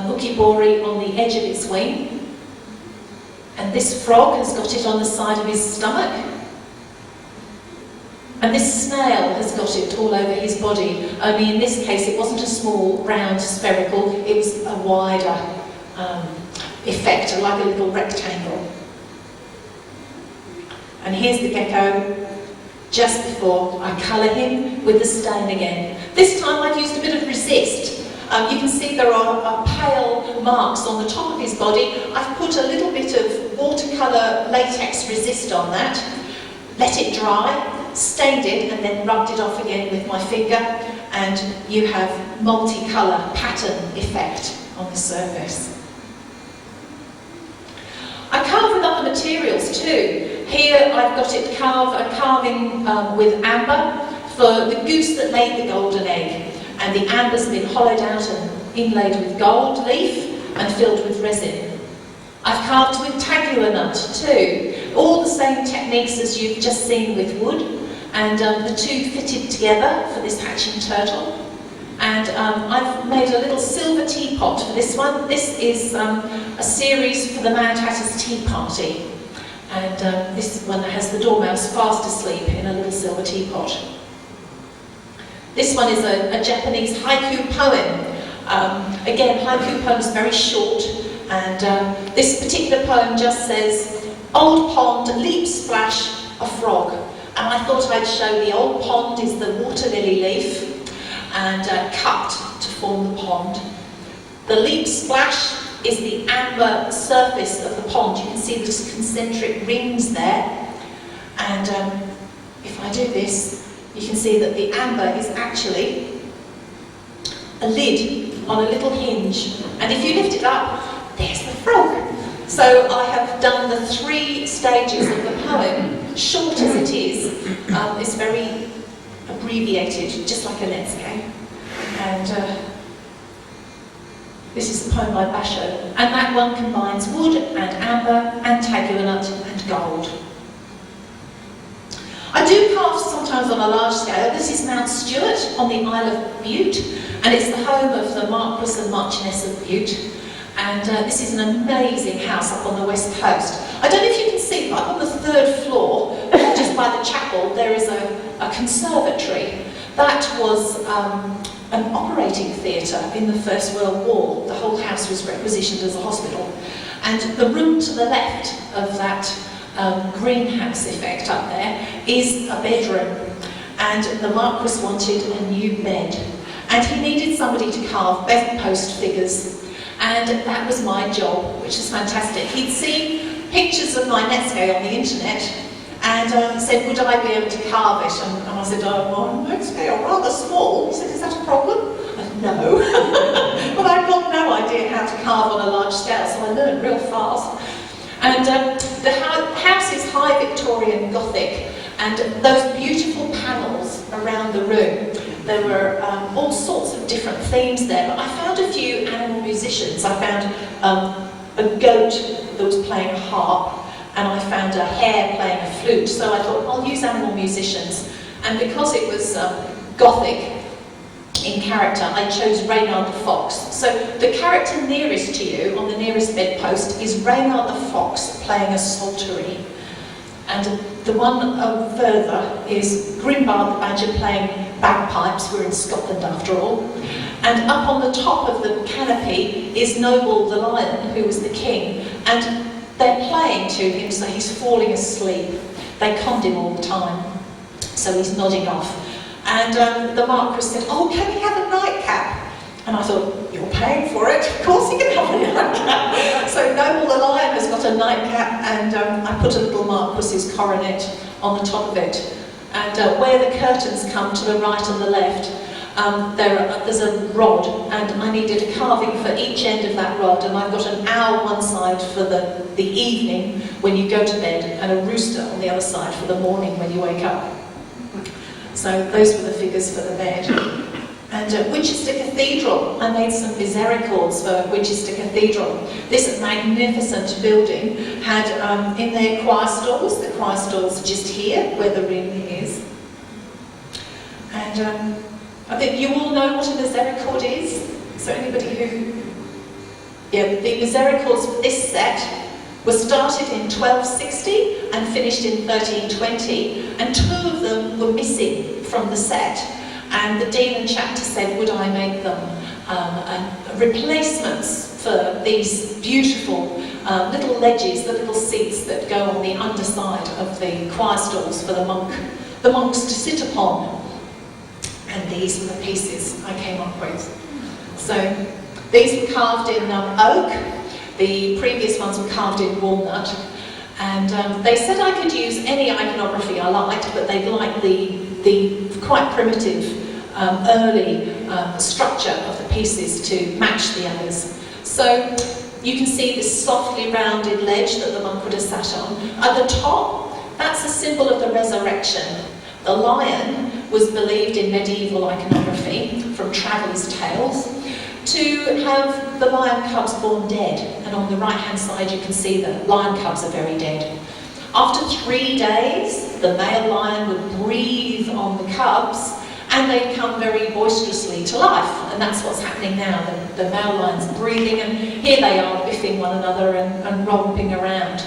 uki-bori on the edge of its wing. And this frog has got it on the side of his stomach. And this snail has got it all over his body. Only in this case it wasn't a small, round, spherical, it was a wider effect, like a little rectangle. And here's the gecko just before I colour him with the stain again. This time I've used a bit of resist. You can see there are pale marks on the top of his body. I've put a little bit of watercolour latex resist on that, let it dry, stained it, and then rubbed it off again with my finger, and you have multicolour pattern effect on the surface. I carve with other materials too. Here I've got it carving with amber for the goose that laid the golden egg, and the amber's been hollowed out and inlaid with gold leaf and filled with resin. I've carved with tagua nut too, all the same techniques as you've just seen with wood, and the two fitted together for this hatching turtle. And I've made a little silver teapot for this one. This is a series for the Mad Hatter's Tea Party. And this one has the dormouse fast asleep in a little silver teapot. This one is a Japanese haiku poem. Again, haiku poems are very short, and this particular poem just says, "Old pond, leap, splash, a frog." And I thought I'd show the old pond is the water lily leaf, and cut to form the pond. The leap splash is the amber surface of the pond. You can see the concentric rings there. And if I do this, you can see that the amber is actually a lid on a little hinge. And if you lift it up, there's the frog. So I have done the 3 stages of the poem, short as it is. It's very abbreviated, just like a Netsuke. And this is the poem by Basho. And that one combines wood and amber and tagua nut and gold. I do carve sometimes on a large scale. This is Mount Stewart on the Isle of Bute, and it's the home of the Marquess and Marchioness of Bute. And this is an amazing house up on the west coast. I don't know if you can see, but up on the 3rd floor, just by the chapel, there is a conservatory. That was an operating theatre in the First World War. The whole house was requisitioned as a hospital. And the room to the left of that greenhouse effect up there is a bedroom. And the Marquis wanted a new bed. And he needed somebody to carve bedpost figures. And that was my job, which is fantastic. He'd seen pictures of my Netsuke on the internet and said, would I be able to carve it? And I said, oh, my Netsuke are rather small. He said, is that a problem? I said, no. But I've got no idea how to carve on a large scale, so I learned real fast. And the house is high Victorian Gothic, and those beautiful panels around the room. There were all sorts of different themes there, but I found a few animal musicians. I found a goat that was playing a harp, and I found a hare playing a flute, so I thought, I'll use animal musicians. And because it was Gothic in character, I chose Reynard the Fox. So the character nearest to you, on the nearest bedpost, is Reynard the Fox playing a psaltery. And the one further is Grimbard the Badger playing bagpipes. We're in Scotland after all. And up on the top of the canopy is Noble the Lion, who was the king. And they're playing to him, so he's falling asleep. They conned him all the time, so he's nodding off. And the Marquis said, oh, can we have a nightcap? And I thought, you're paying for it, of course you can have a nightcap. So Noble the Lion has got a nightcap, and I put a little Marquis's coronet on the top of it. And where the curtains come to the right and the left, there's a rod, and I needed a carving for each end of that rod, and I've got an owl one side for the evening when you go to bed, and a rooster on the other side for the morning when you wake up. So those were the figures for the bed. And Winchester Cathedral, I made some misericords for Winchester Cathedral. This magnificent building had in their choir stalls, the choir stalls just here, where the ring is. And I think you all know what a misericord is. So anybody who... Yeah, the misericords for this set were started in 1260 and finished in 1320, and 2 of them were missing from the set. And the Dean and Chapter said, would I make them replacements for these beautiful little ledges, the little seats that go on the underside of the choir stalls for the monks to sit upon. And these were the pieces I came up with. So these were carved in oak. The previous ones were carved in walnut. And they said I could use any iconography I liked, but they'd like the quite primitive early structure of the pieces to match the others. So you can see this softly rounded ledge that the monk would have sat on. At the top, that's a symbol of the resurrection. The lion was believed in medieval iconography, from travellers' tales, to have the lion cubs born dead. And on the right-hand side you can see the lion cubs are very dead. After 3 days, the male lion would breathe on the cubs, and they'd come very boisterously to life. And that's what's happening now. The male lion's breathing, and here they are biffing one another and romping around.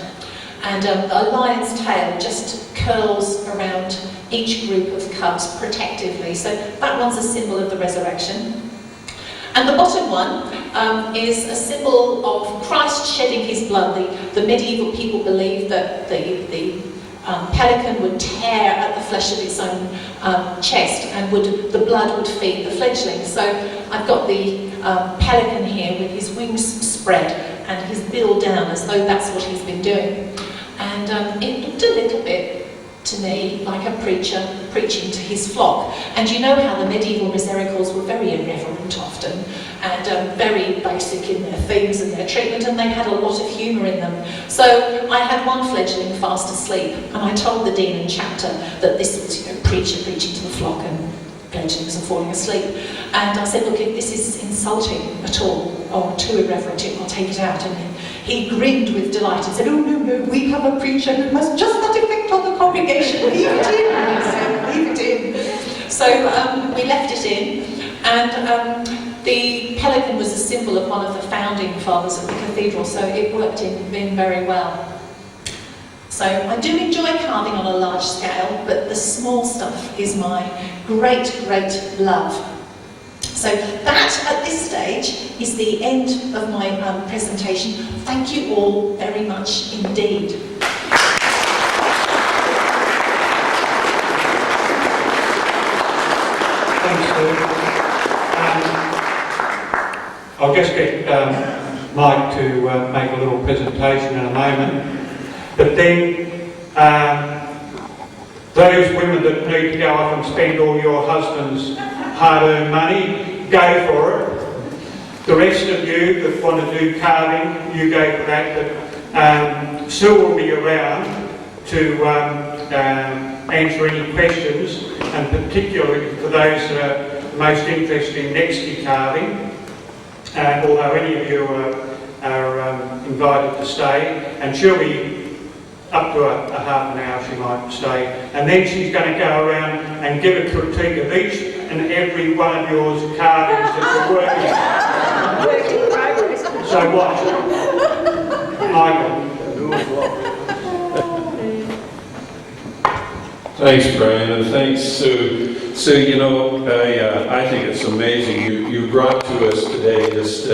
And a lion's tail just curls around each group of cubs protectively. So that one's a symbol of the resurrection. And the bottom one is a symbol of Christ shedding his blood. The medieval people believed that the pelican would tear at the flesh of its own chest, and the blood would feed the fledglings. So I've got the pelican here with his wings spread and his bill down, as though that's what he's been doing. And it looked a little bit to me like a preacher preaching to his flock. And you know how the medieval misericords were very irreverent often, and very basic in their themes and their treatment, and they had a lot of humour in them. So I had one fledgling fast asleep, and I told the Dean and Chapter that this was, preacher preaching to the flock and fledglings are falling asleep. And I said, look, if this is insulting at all, or too irreverent, I'll take it out. And he grinned with delight and said, oh no, we have a preacher who has just that effect on the congregation. Leave it in. Leave it in. So we left it in, and The pelican was a symbol of one of the founding fathers of the cathedral, so it worked in very well. So I do enjoy carving on a large scale, but the small stuff is my great, great love. So that, at this stage, is the end of my presentation. Thank you all very much indeed. Thanks, Sue. I'll just get Mike to make a little presentation in a moment. But then, those women that need to go off and spend all your husband's hard-earned money, go for it. The rest of you that want to do carving, you go for that. But Sue will be around to answer any questions, and particularly for those that are most interested in Netsuke carving, although any of you are invited to stay, and she'll be up to a half an hour she might stay, and then she's going to go around and give a critique of each and every one of yours carvings that you're working on. So watch. Michael. Thanks, Brian, and thanks, Sue. Sue, you know, I think it's amazing. You brought to us today just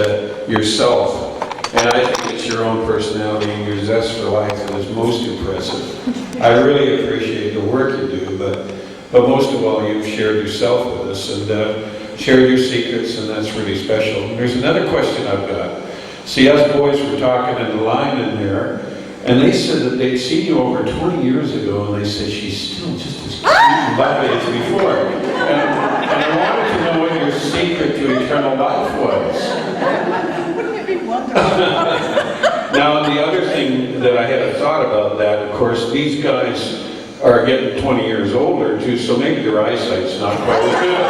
yourself. And I think it's your own personality and your zest for life that is most impressive. I really appreciate the work you do, but most of all, you've shared yourself with us and shared your secrets, and that's really special. And there's another question I've got. See, us boys were talking in the line in there, and they said that they'd seen you over 20 years ago, and they said she's still just as cute and lovely as before. And I wanted to know what your secret to eternal life was. Now, the other thing that I had a thought about that, of course, these guys are getting 20 years older too, so maybe their eyesight's not quite as good.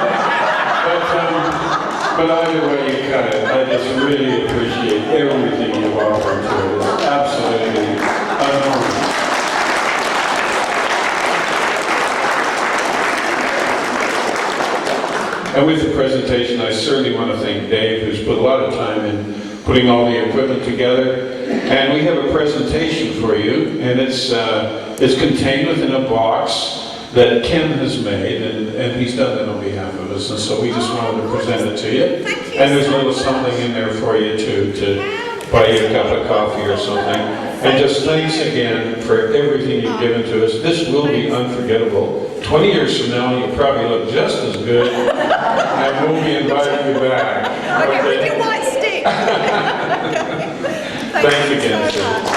But either way you cut it, I just really appreciate everything you've offered to it. It's absolutely enormous. And with the presentation, I certainly want to thank Dave, who's put a lot of time in putting all the equipment together. And we have a presentation for you, and it's contained within a box that Ken has made, and he's done that on behalf of us, and so we just wanted to present it to you. Thank you. And there's a little something in there for you to buy you a cup of coffee or something. And just thanks again for everything you've given to us. This will be unforgettable. 20 years from now, you'll probably look just as good, and we'll be inviting you back. Okay, with your white stick. Thanks again, so sir. much.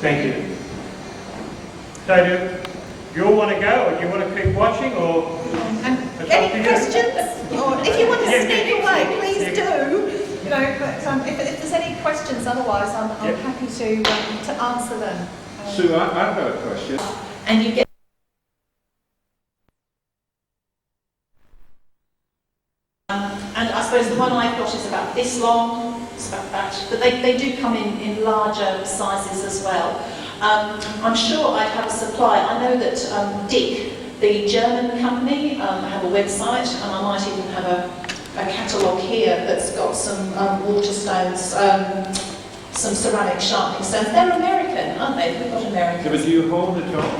Thank you. So do you all want to go, or do you want to keep watching, or? Any questions? Or if you want to sneak away, please do. You know, but if there's any questions, otherwise I'm happy to answer them. Sue, I've got a question. And you get. And I suppose the one I've got is about this long, it's about that, but they do come in larger sizes as well. I'm sure I'd have a supply. I know that Dick, the German company, have a website, and I might even have a catalogue here that's got some water stones, some ceramic sharpening stones. They're American, aren't they? We've got American. Yeah, but do you hold it all?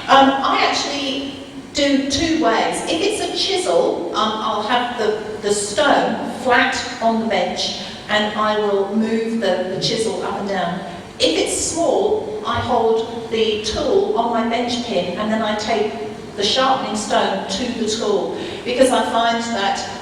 I actually do two ways. If it's a chisel, I'll have the stone flat on the bench, and I will move the chisel up and down. If it's small, I hold the tool on my bench pin, and then I take the sharpening stone to the tool, because I find that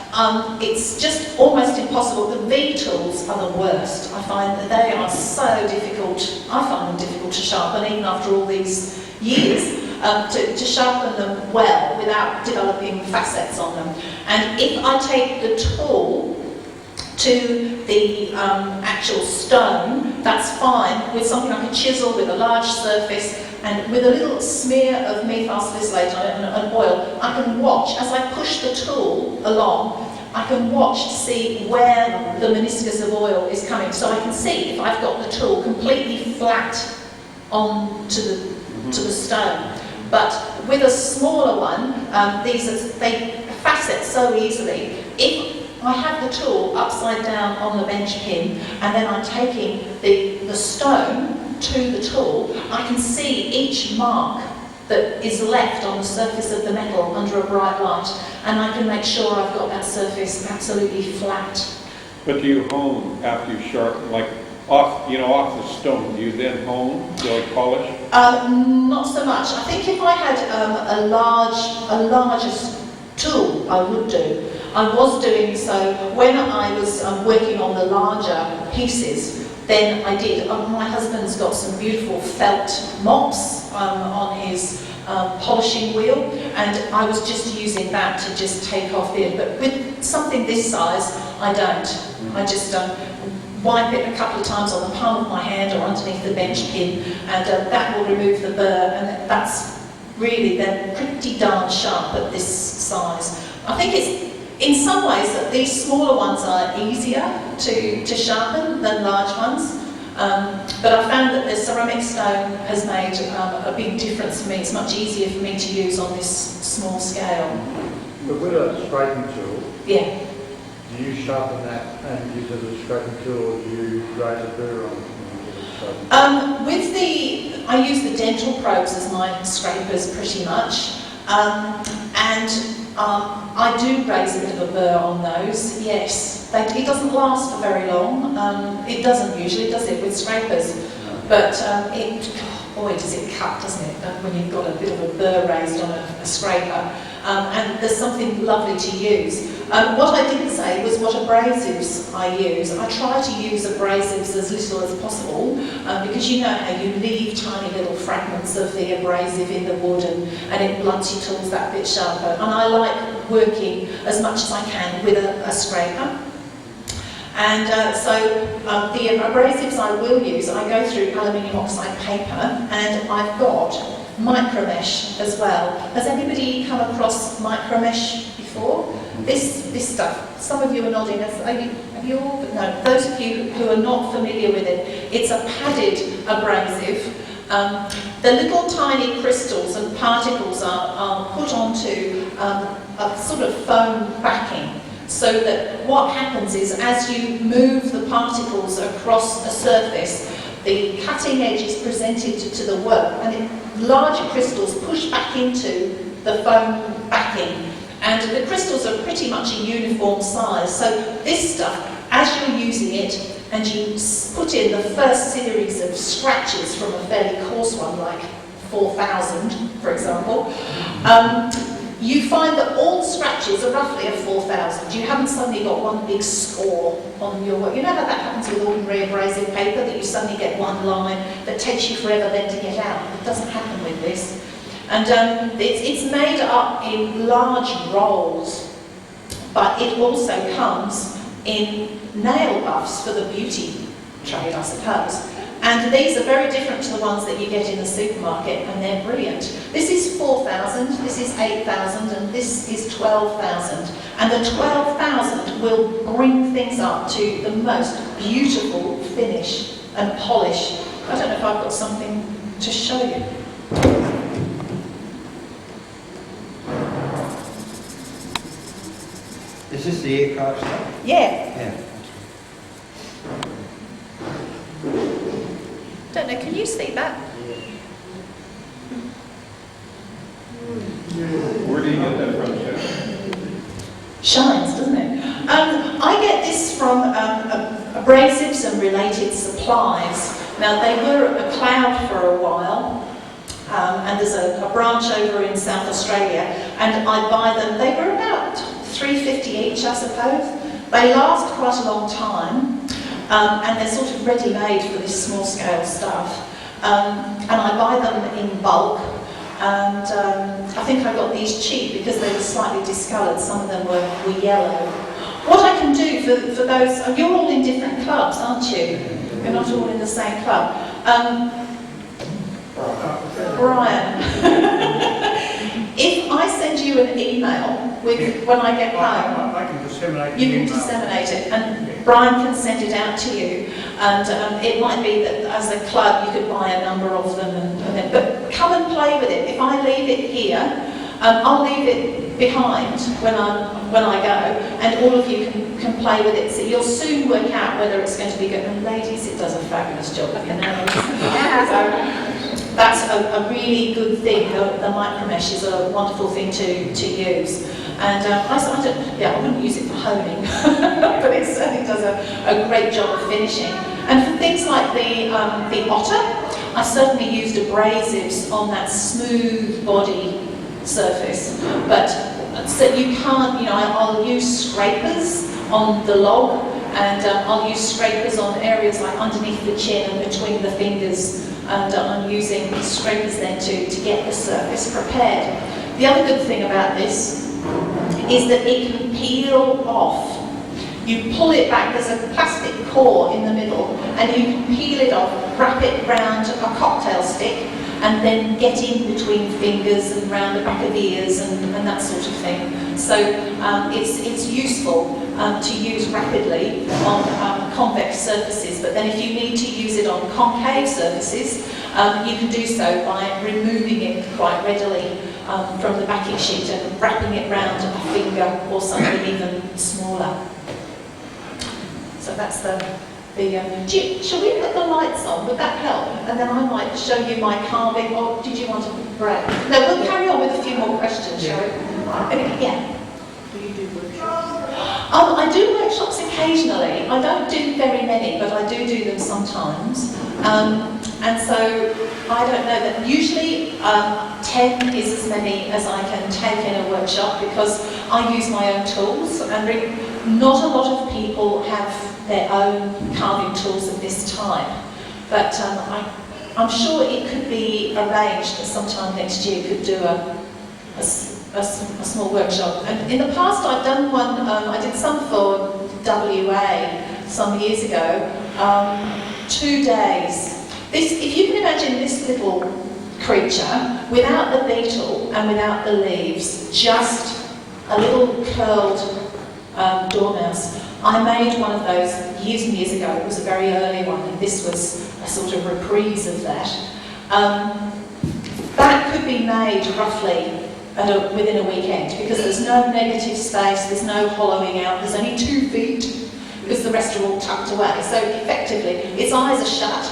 it's just almost impossible. The V tools are the worst. I find that they are so difficult. I find them difficult to sharpen, even after all these years. To sharpen them well without developing facets on them. And if I take the tool to the actual stone, that's fine, with something like a chisel with a large surface and with a little smear of methyl salicylate on it and oil. I can watch, as I push the tool along, I can watch to see where the meniscus of oil is coming. So I can see if I've got the tool completely flat on to the stone. But with a smaller one, they facet so easily. If I have the tool upside down on the bench pin, and then I'm taking the stone to the tool, I can see each mark that is left on the surface of the metal under a bright light, and I can make sure I've got that surface absolutely flat. But do you hone after you sharpen, like off the stone? Do you then hone, do you like polish? Not so much. I think if I had a larger tool, I would do. I was doing so when I was working on the larger pieces. Then I did. My husband's got some beautiful felt mops on his polishing wheel, and I was just using that to just take off the. But with something this size, I don't. I just wipe it a couple of times on the palm of my hand or underneath the bench pin, and that will remove the burr. And that's really, they're pretty darn sharp at this size. I think it's. In some ways, that these smaller ones are easier to sharpen than large ones, but I found that the ceramic stone has made a big difference for me. It's much easier for me to use on this small scale. But with a scraping tool, Yeah. do you sharpen that and use it as a scraping tool, or do you raise a burr on it? I use the dental probes as my scrapers pretty much, I do raise a bit of a burr on those, yes. It doesn't last for very long. It doesn't usually, does it, with scrapers? But boy, does it cut, doesn't it, when you've got a bit of a burr raised on a scraper. And there's something lovely to use. What I didn't say was what abrasives I use. I try to use abrasives as little as possible because you know how you leave tiny little fragments of the abrasive in the wood and it blunts your tools that bit sharper. And I like working as much as I can with a scraper. And so the abrasives I will use, I go through aluminium oxide paper, and I've got micromesh as well. Has anybody come across micromesh before? This stuff, some of you are nodding, have you all? No, those of you who are not familiar with it, it's a padded abrasive. The little tiny crystals and particles are put onto a sort of foam backing, so that what happens is as you move the particles across a surface, the cutting edge is presented to the work, and larger crystals push back into the foam backing. And the crystals are pretty much a uniform size. So this stuff, as you're using it, and you put in the first series of scratches from a fairly coarse one, like 4,000, for example, you find that all scratches are roughly a 4,000. You haven't suddenly got one big score on your work. You know how that happens with ordinary abrasive paper, that you suddenly get one line that takes you forever then to get out. It doesn't happen with this. And it's made up in large rolls, but it also comes in nail buffs for the beauty trade, I suppose. And these are very different to the ones that you get in the supermarket, and they're brilliant. This is 4,000, this is 8,000, and this is 12,000. And the 12,000 will bring things up to the most beautiful finish and polish. I don't know if I've got something to show you. Is this the aircraft stuff? Yeah. Yeah. Don't know, can you see that? Where do you get that from, Jeff? Shines, doesn't it? I get this from abrasives and related supplies. Now, they were at McLeod for a while, and there's a branch over in South Australia, and I buy them. They were about $3.50 each, I suppose. They last quite a long time, and they're sort of ready-made for this small-scale stuff. And I buy them in bulk, and I think I got these cheap because they were slightly discoloured. Some of them were yellow. What I can do for those, you're all in different clubs, aren't you? You're not all in the same club. Brian. If I send you an email with when I get home, I can disseminate the you can email. disseminate it, and Brian can send it out to you. And it might be that as a club you could buy a number of them, but come and play with it. If I leave it here, I'll leave it behind when I go, and all of you can play with it. So you'll soon work out whether it's going to be good. And ladies, it does a fabulous job with your nails. So that's a really good thing. The micromesh is a wonderful thing to use. And I wouldn't use it for honing, but it certainly does a great job of finishing. And for things like the otter, I certainly used abrasives on that smooth body surface. But so you can't, I'll use scrapers on the log, and I'll use scrapers on areas like underneath the chin and between the fingers. And I'm using scrapers then to get the surface prepared. The other good thing about this is that it can peel off. You pull it back, there's a plastic core in the middle, and you can peel it off, wrap it round a cocktail stick, and then get in between fingers and round the back of ears and that sort of thing. So it's useful to use rapidly on convex surfaces, but then if you need to use it on concave surfaces, you can do so by removing it quite readily from the backing sheet and wrapping it round a finger or something even smaller. So that's shall we put the lights on? Would that help? And then I might show you my carving, or did you want to break? No, we'll carry on with a few more questions, shall we? Okay, yeah. Do you do workshops? I do workshops occasionally. I don't do very many, but I do them sometimes. And so I don't know that usually 10 is as many as I can take in a workshop, because I use my own tools, and really not a lot of people have their own carving tools of this type. But I'm sure it could be arranged that sometime next year could do a small workshop. And in the past I've done one, I did some for WA some years ago, 2 days. If you can imagine this little creature without the beetle and without the leaves, just a little curled dormouse. I made one of those years and years ago. It was a very early one, and this was a sort of reprise of that. That could be made roughly within a weekend, because there's no negative space, there's no hollowing out, there's only 2 feet, because the rest are all tucked away. So effectively, its eyes are shut,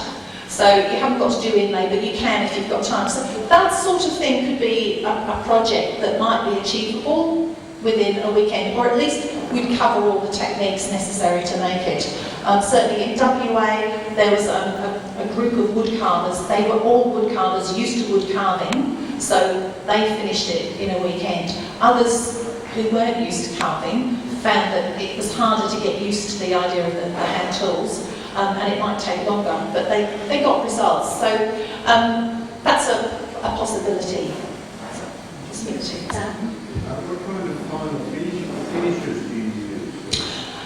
so you haven't got to do inlay, but you can if you've got time. So that sort of thing could be a project that might be achievable within a weekend, or at least we'd cover all the techniques necessary to make it. Certainly in WA, there was a group of wood carvers. They were all wood carvers, used to wood carving, so they finished it in a weekend. Others who weren't used to carving found that it was harder to get used to the idea of the hand tools, and it might take longer, but they got results. So that's a possibility. What kind of final finishes do you use?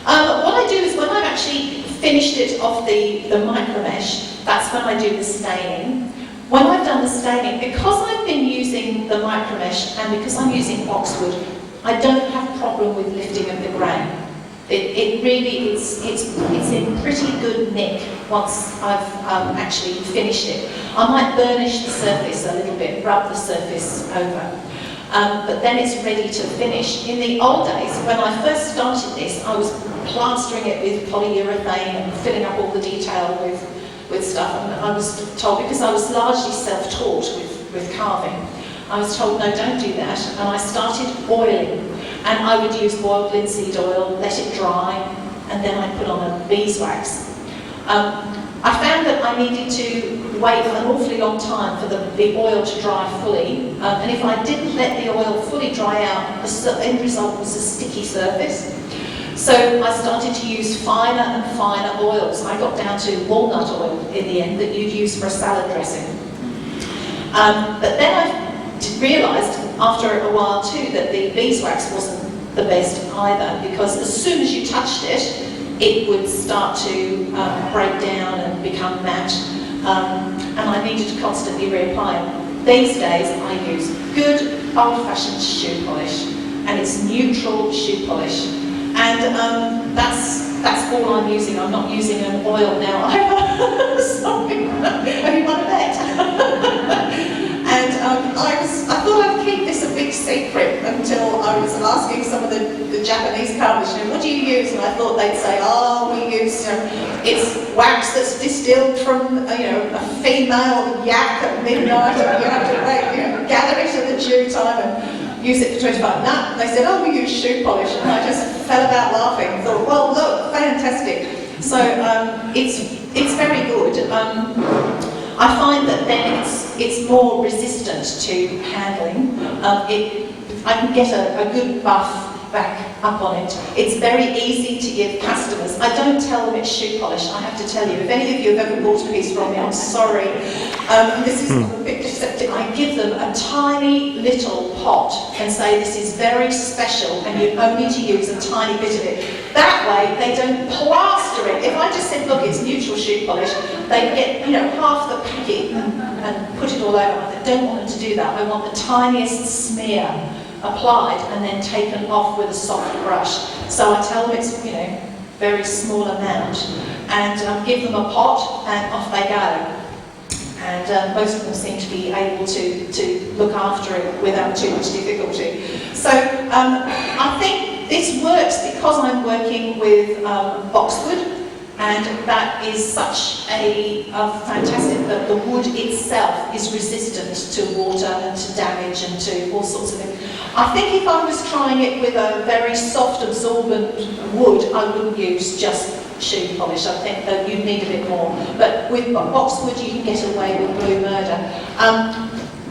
What I do is when I've actually finished it off the micromesh, that's when I do the staining. When I've done the staining, because I've been using the micromesh and because I'm using boxwood, I don't have a problem with lifting of the grain. It really is, it's in pretty good nick once I've actually finished it. I might burnish the surface a little bit, rub the surface over. But then it's ready to finish. In the old days, when I first started this, I was plastering it with polyurethane and filling up all the detail with stuff. And I was told, because I was largely self-taught with carving, I was told, no, don't do that. And I started oiling. And I would use boiled linseed oil, let it dry, and then I'd put on a beeswax. I found that I needed to wait an awfully long time for the oil to dry fully, and if I didn't let the oil fully dry out, the end result was a sticky surface. So I started to use finer and finer oils. I got down to walnut oil in the end that you'd use for a salad dressing. But then I realised after a while too that the beeswax wasn't the best either, because as soon as you touched it, it would start to break down and become matte, and I needed to constantly reapply. These days I use good old-fashioned shoe polish, and it's neutral shoe polish. And that's all I'm using. I'm not using an oil now either. Sorry. Have you won a bet? And I thought I'd keep this a big secret until I was asking some of the Japanese carvers, what do you use? And I thought they'd say, oh, we use, it's wax that's distilled from, a female yak at midnight, and you have to wait, gather it at the due time and use it for 25. No, they said, oh, we use shoe polish, and I just fell about laughing. I thought, well, look, fantastic. So it's very good. I find that then it's more resistant to handling. I can get a good buff back up on it. It's very easy to give customers. I don't tell them it's shoe polish, I have to tell you. If any of you have ever bought a piece from me, I'm sorry. This is a bit deceptive. I give them a tiny little pot and say this is very special and you only need to use a tiny bit of it. That way they don't plaster it. If I just said, look, it's neutral shoe polish, they get half the packet and put it all over. I don't want them to do that. I want the tiniest smear applied and then taken off with a soft brush. So I tell them it's very small amount and give them a pot and off they go. And most of them seem to be able to look after it without too much difficulty. So I think this works because I'm working with boxwood, and that is such a fantastic, that the wood itself is resistant to water and to damage and to all sorts of things. I think if I was trying it with a very soft absorbent wood, I wouldn't use just shoe polish. I think that you need a bit more. But with boxwood you can get away with blue murder.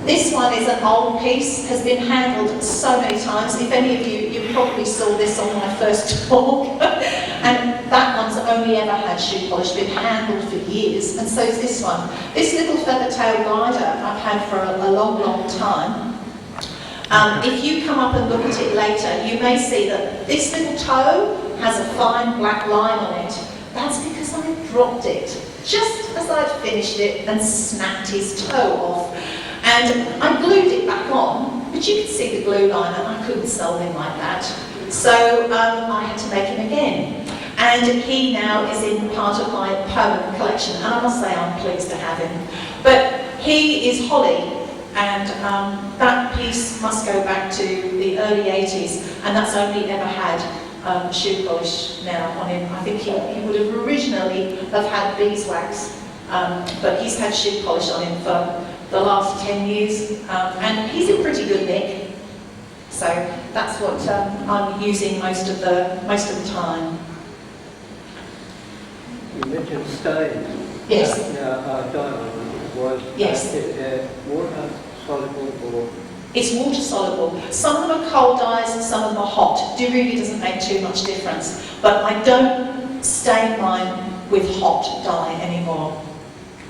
This one is an old piece, has been handled so many times. If any of you probably saw this on my first talk. And that one's only ever had shoe polish, been handled for years. And so is this one. This little feather tail glider I've had for a long, long time. If you come up and look at it later, you may see that this little toe has a fine black line on it. That's because I dropped it just as I'd finished it and snapped his toe off. And I glued it back on, but you could see the glue line and I couldn't sell him like that. So I had to make him again. And he now is in part of my permanent collection, and I must say I'm pleased to have him. But he is holly, and that piece must go back to the early 80s, and that's only ever had shoe polish now on him. I think he would have originally have had beeswax, but he's had shoe polish on him for the last 10 years, and he's in pretty good nick. So that's what I'm using most of the time. You mentioned stains. Yes. Diamond was Yes. water soluble or? It's water soluble. Some of them are cold dyes and some of them are hot. It really doesn't make too much difference. But I don't stain mine with hot dye anymore.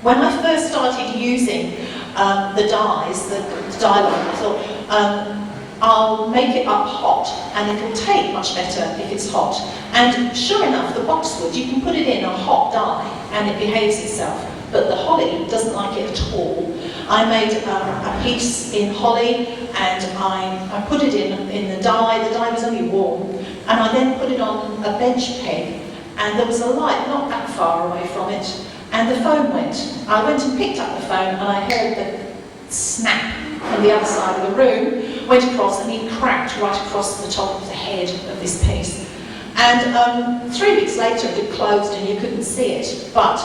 When I first started using the dyes, the dye line, I thought, I'll make it up hot and it'll take much better if it's hot. And sure enough, the boxwood, you can put it in a hot dye and it behaves itself. But the holly doesn't like it at all. I made a piece in holly and I put it in the dye. The dye was only warm. And I then put it on a bench peg. And there was a light not that far away from it. And the phone went. I went and picked up the phone and I heard the snap from the other side of the room, went across and he cracked right across the top of the head of this piece. And 3 weeks later it had closed and you couldn't see it. But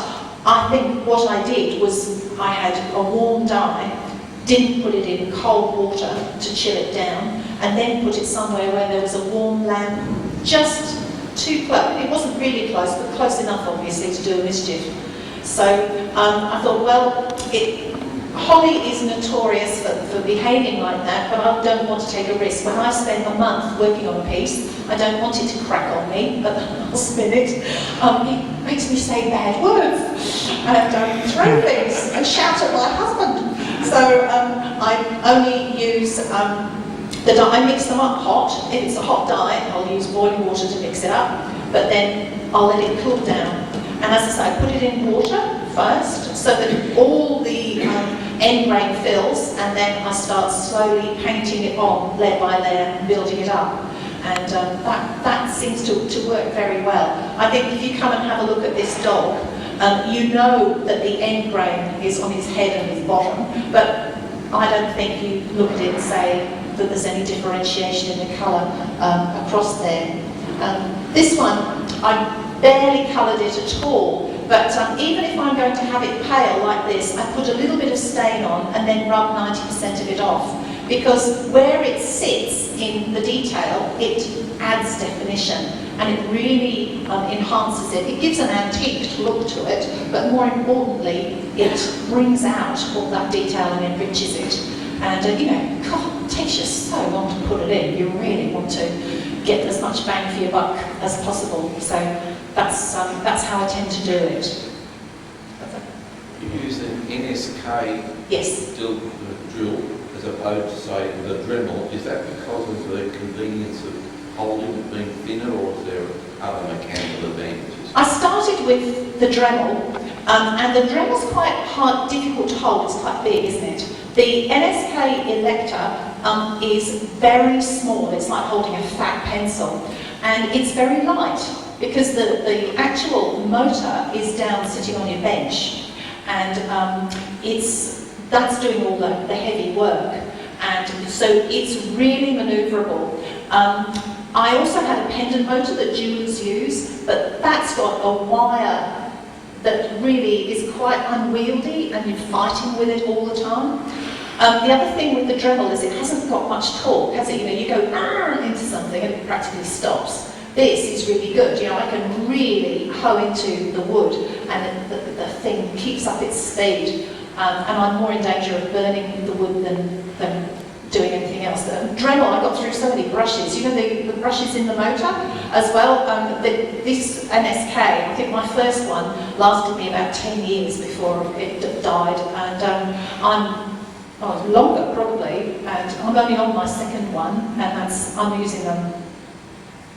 I think what I did was I had a warm dye, didn't put it in cold water to chill it down, and then put it somewhere where there was a warm lamp, just too close. It wasn't really close, but close enough obviously to do a mischief. So I thought, well, holly is notorious for behaving like that, but I don't want to take a risk. When I've spent a month working on a piece, I don't want it to crack on me at the last minute. It makes me say bad words and throw things and shout at my husband. So I only use the dye. I mix them up hot. If it's a hot dye, I'll use boiling water to mix it up, but then I'll let it cool down. And as I say, I put it in water first so that all the end grain fills, and then I start slowly painting it on layer by layer and building it up. And that seems to work very well. I think if you come and have a look at this dog, you know that the end grain is on his head and his bottom, but I don't think you look at it and say that there's any differentiation in the colour across there. This one, I barely coloured it at all, but even if I'm going to have it pale like this, I put a little bit of stain on and then rub 90% of it off, because where it sits in the detail, it adds definition and it really enhances it. It gives an antique look to it, but more importantly, it brings out all that detail and enriches it. And you know, God, it takes you so long to put it in. You really want to get as much bang for your buck as possible. So that's how I tend to do it. You use an NSK Yes. drill as opposed to, say, the Dremel. Is that because of the convenience of holding it being thinner, or is there other mechanical advantages? I started with the Dremel, and the Dremel's quite hard, difficult to hold. It's quite big, isn't it? The NSK Elector is very small. It's like holding a fat pencil, and it's very light because the actual motor is down sitting on your bench, and that's doing all the heavy work, and so it's really manoeuvrable. I also had a pendant motor that jewellers use, but that's got a wire that really is quite unwieldy and you're fighting with it all the time. The other thing with the Dremel is it hasn't got much torque, has it? You know, you go into something and it practically stops. This is really good. You know, I can really hoe into the wood and the thing keeps up its speed. And I'm more in danger of burning the wood than doing anything else. Dremel, I got through so many brushes. You know the brushes in the motor as well? This NSK, I think my first one lasted me about 10 years before it died, and longer probably, and I'm only on my second one, and I'm using them,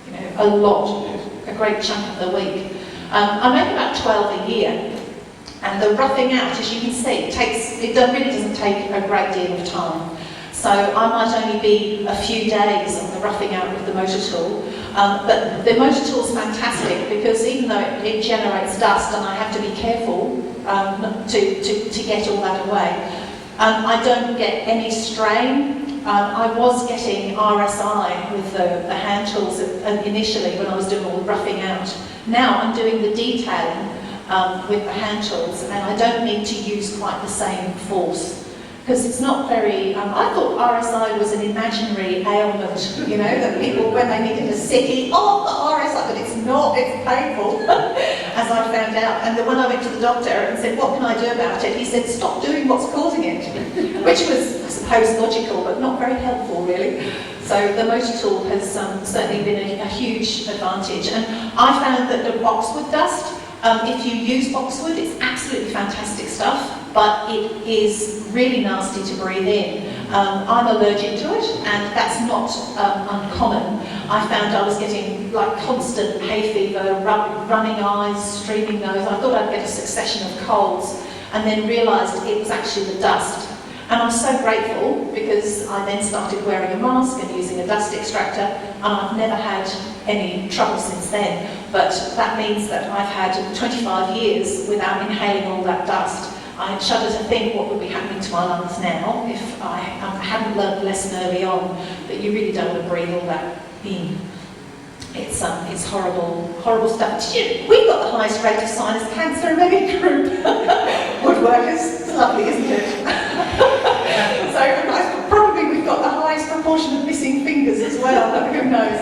you know, a lot, a great chunk of the week. I make about 12 a year. And the roughing out, as you can see, it really doesn't take a great deal of time. So I might only be a few days on the roughing out with the motor tool, but the motor tool is fantastic because even though it generates dust and I have to be careful to get all that away, I don't get any strain. I was getting RSI with the hand tools initially when I was doing all the roughing out. Now I'm doing the detailing with the hand tools, and I don't need to use quite the same force because it's not very. I thought RSI was an imaginary ailment, you know, that people when they needed a sickie, the RSI, but it's not. It's painful, as I found out. And then when I went to the doctor and said, "What can I do about it?" he said, "Stop doing what's causing it," which was, I suppose, logical, but not very helpful, really. So the motor tool has certainly been a huge advantage, and I found that the boxwood dust. If you use boxwood, it's absolutely fantastic stuff, but it is really nasty to breathe in. I'm allergic to it, and that's not uncommon. I found I was getting like constant hay fever, running eyes, streaming nose. I thought I'd get a succession of colds, and then realised it was actually the dust. And I'm so grateful because I then started wearing a mask and using a dust extractor, and I've never had any trouble since then. But that means that I've had 25 years without inhaling all that dust. I shudder to think what would be happening to my lungs now if I hadn't learned the lesson early on that you really don't want to breathe all that in. It's horrible, horrible stuff. We've got the highest rate of sinus cancer of any group. Woodworkers, it's lovely, isn't it? So probably we've got the highest proportion of missing fingers as well, who knows.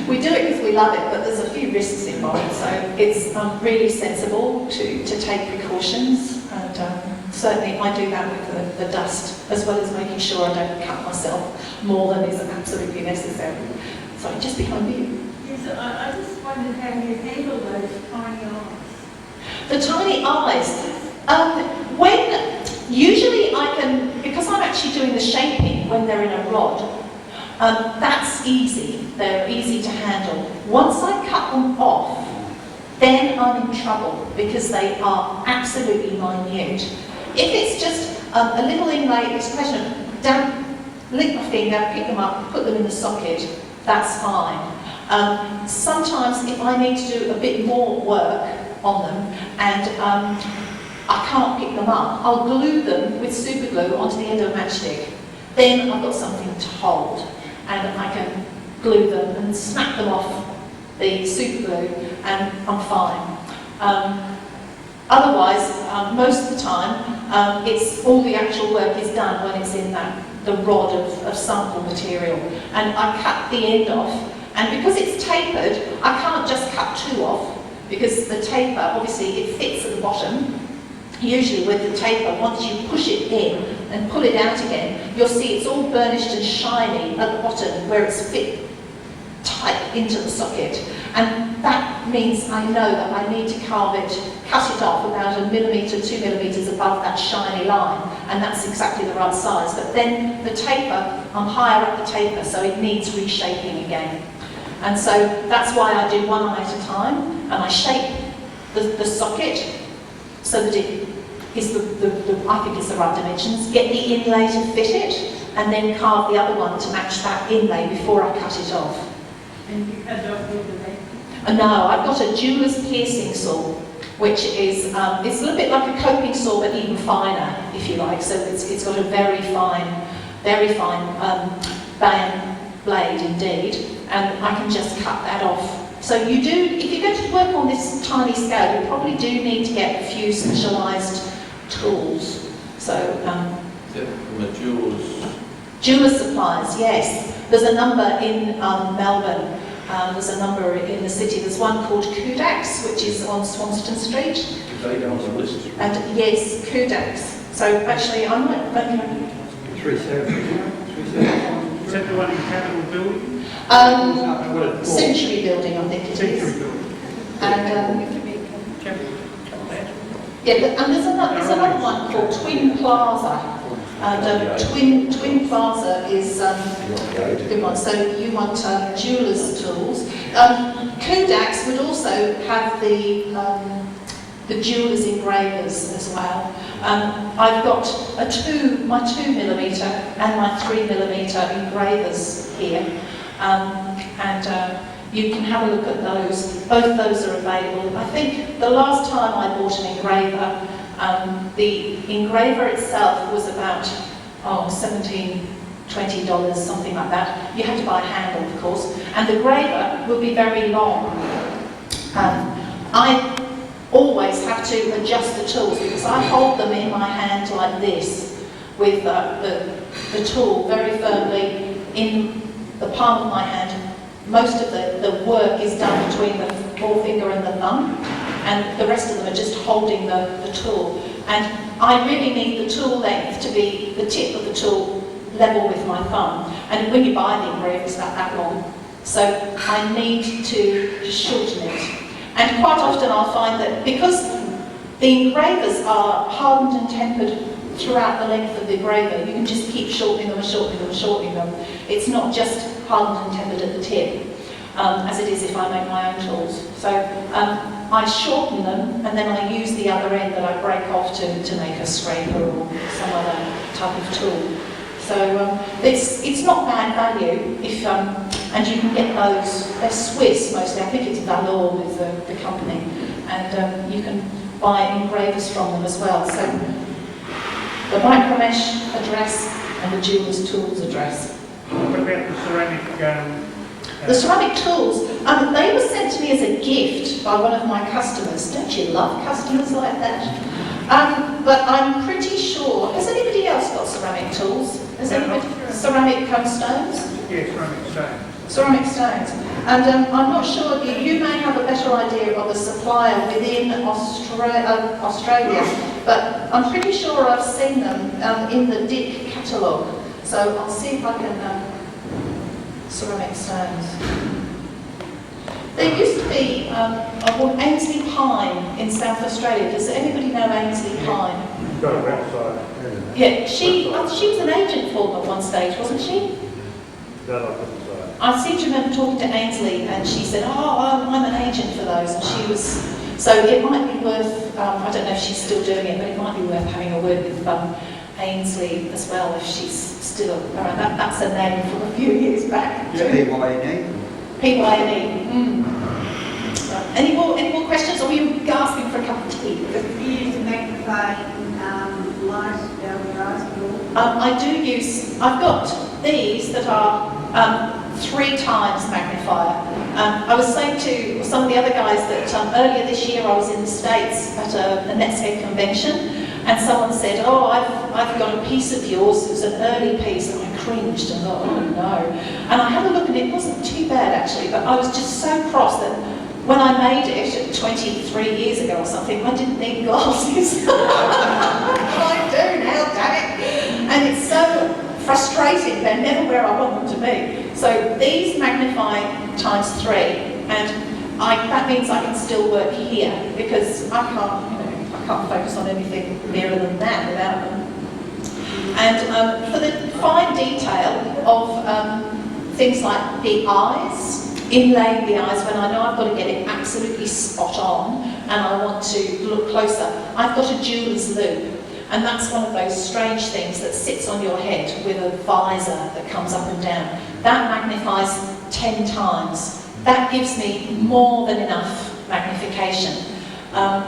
We do it because we love it, but there's a few risks involved, so it's really sensible to take precautions, and certainly I do that with the dust, as well as making sure I don't cut myself more than is absolutely necessary. Sorry, just behind you. Yes, I just wondered how you handle those tiny eyes. The tiny eyes. Usually I can, because I'm actually doing the shaping when they're in a rod, that's easy. They're easy to handle. Once I cut them off, then I'm in trouble because they are absolutely minute. If it's just a little inlay, it's a question of lick my finger, pick them up, put them in the socket, that's fine. Sometimes if I need to do a bit more work on them and I can't pick them up, I'll glue them with super glue onto the end of a matchstick. Then I've got something to hold and I can glue them and snap them off the super glue and I'm fine. Otherwise, most of the time, it's all the actual work is done when it's in the rod of sample material. And I cut the end off, and because it's tapered, I can't just cut two off, because the taper, obviously, it fits at the bottom. Usually with the taper, once you push it in and pull it out again, you'll see it's all burnished and shiny at the bottom where it's fit tight into the socket. And that means I know that I need to cut it off about 1 millimetre, 2 millimetres above that shiny line, and that's exactly the right size. But then the taper, I'm higher up the taper, so it needs reshaping again. And so that's why I do one eye at a time, and I shape the socket so that it is I think it's the right dimensions, get the inlay to fit it, and then carve the other one to match that inlay before I cut it off. And you cut it off with the knife? No, I've got a jeweler's piercing saw, which is it's a little bit like a coping saw, but even finer, if you like. So it's got a very fine band blade indeed, and I can just cut that off. So you do, if you're going to work on this tiny scale, you probably do need to get a few specialised tools. So Is that from a jeweler's? jeweler supplies, yes. There's a number in Melbourne. There's a number in the city. There's one called Kudak's, which is on Swanston Street. Is they on the list? And yes, Kudak's. So actually, I might make a... 370. Is that the one in Capital Building? Century Building, I think it is. Century Building. And yeah, and there's another one called Twin Plaza. And Twin Plaza is a good one. So you want jeweller's tools. Kudak's would also have the jeweller's engravers as well. I've got my 2 millimetre and my 3 millimetre engravers here. You can have a look at those. Both those are available. I think the last time I bought an engraver, the engraver itself was about $17, $20, something like that. You have to buy a handle, of course, and the graver will be very long. I always have to adjust the tools because I hold them in my hand like this, with the tool very firmly in the palm of my hand. Most of the work is done between the forefinger and the thumb, and the rest of them are just holding the tool. And I really need the tool length to be the tip of the tool level with my thumb. And when you buy the engraver, it's about that long. So I need to shorten it. And quite often I'll find that because the engravers are hardened and tempered throughout the length of the engraver, you can just keep shortening them and shortening them and shortening them. It's not just hardened and tempered at the tip, as it is if I make my own tools. So I shorten them, and then I use the other end that I break off to make a scraper or some other type of tool. So it's not bad value if, and you can get those, they're Swiss mostly, I think it's Valor with the company, and you can buy engravers from them as well. So the micromesh address and the jeweler's tools address. What about the ceramic? The ceramic tools, they were sent to me as a gift by one of my customers. Don't you love customers like that? But I'm pretty sure, has anybody else got ceramic tools? Has anybody, ceramic stones? Yeah, ceramic stones. Ceramic stones. And I'm not sure, you may have a better idea of a supplier within Australia, but I'm pretty sure I've seen them in the Dick catalogue. So I'll see if I can, ceramic stones. There used to be Ainsley Pine in South Australia. Does anybody know Ainsley Pine? You've got a website. Yeah, she was an agent for them at one stage, wasn't she? That I couldn't say. I seem to remember talking to Ainsley, and she said, I'm an agent for those, and she was So it might be worth, I don't know if she's still doing it, but it might be worth having a word with Ainsley as well, if she's still around. That's a name from a few years back. PYNE. PYNE. Any more questions, or are you gasping for a cup of tea? Do you use a magnifying light down your eyes at all? I do use, I've got these that are 3 times magnifier. I was saying to some of the other guys that earlier this year I was in the States at a Netsuke convention, and someone said, oh, I've got a piece of yours, it was an early piece, and I cringed and thought, oh no. And I had a look and it wasn't too bad actually, but I was just so cross that when I made it 23 years ago or something, I didn't need glasses. I do now, damn it. And it's so frustrating, they're never where I want them to be. So these magnify times 3, and that means I can still work here, because I can't focus on anything nearer than that without them. And for the fine detail of things like the eyes, inlaying the eyes when I know I've got to get it absolutely spot on and I want to look closer, I've got a jeweler's loop. And that's one of those strange things that sits on your head with a visor that comes up and down. That magnifies 10 times. That gives me more than enough magnification. I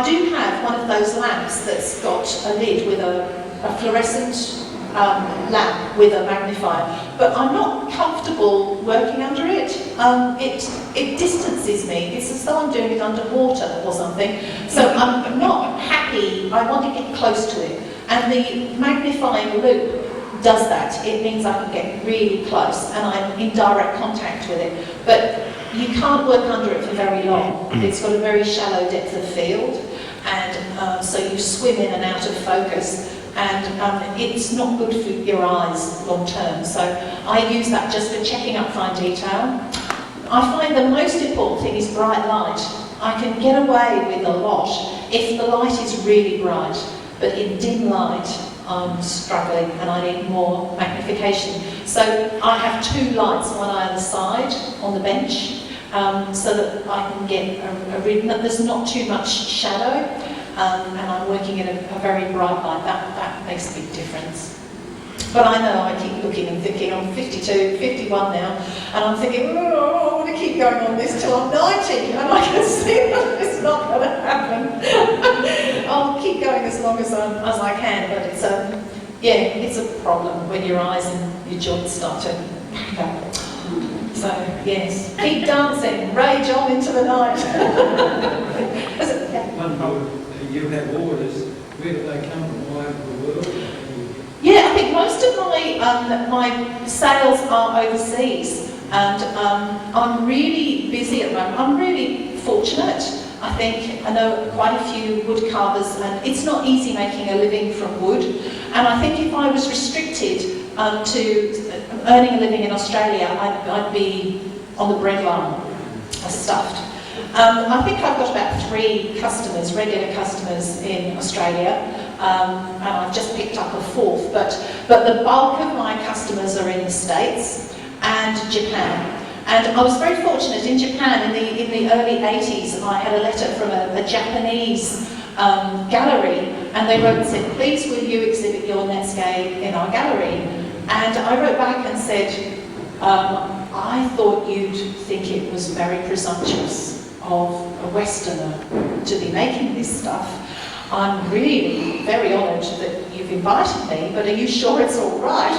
do have one of those lamps that's got a lid with a fluorescent lamp with a magnifier, but I'm not comfortable working under it. It distances me. It's as though I'm doing it underwater or something. So I'm not happy. I want to get close to it. And the magnifying loop does that. It means I can get really close and I'm in direct contact with it. But you can't work under it for very long. It's got a very shallow depth of field, and so you swim in and out of focus. And it's not good for your eyes long term. So I use that just for checking up fine detail. I find the most important thing is bright light. I can get away with a lot if the light is really bright, but in dim light I'm struggling and I need more magnification. So I have 2 lights on either side on the bench, so that I can get there's not too much shadow. And I'm working in a very bright light. That makes a big difference. But I know I keep looking and thinking, I'm 52, 51 now, and I'm thinking, oh, I want to keep going on this till I'm 90, and I can see that it's not going to happen. I'll keep going as long as I can, but it's a problem when your eyes and your joints start to pack up. So, yes, keep dancing, rage on into the night. One problem, you have orders, where do they come from, all over the world? Yeah, I think most of my sales are overseas, and I'm really busy at the moment. I'm really fortunate. I think I know quite a few wood carvers, and it's not easy making a living from wood. And I think if I was restricted to earning a living in Australia, I'd be on the breadline, stuffed. I think I've got about 3 customers, regular customers in Australia, and I've just picked up a 4th, but the bulk of my customers are in the States and Japan. And I was very fortunate in Japan in the early 80s. I had a letter from a Japanese gallery, and they wrote and said, please will you exhibit your Netsuke in our gallery? And I wrote back and said, I thought you'd think it was very presumptuous of a Westerner to be making this stuff. I'm really very honoured that you've invited me, but are you sure it's all right?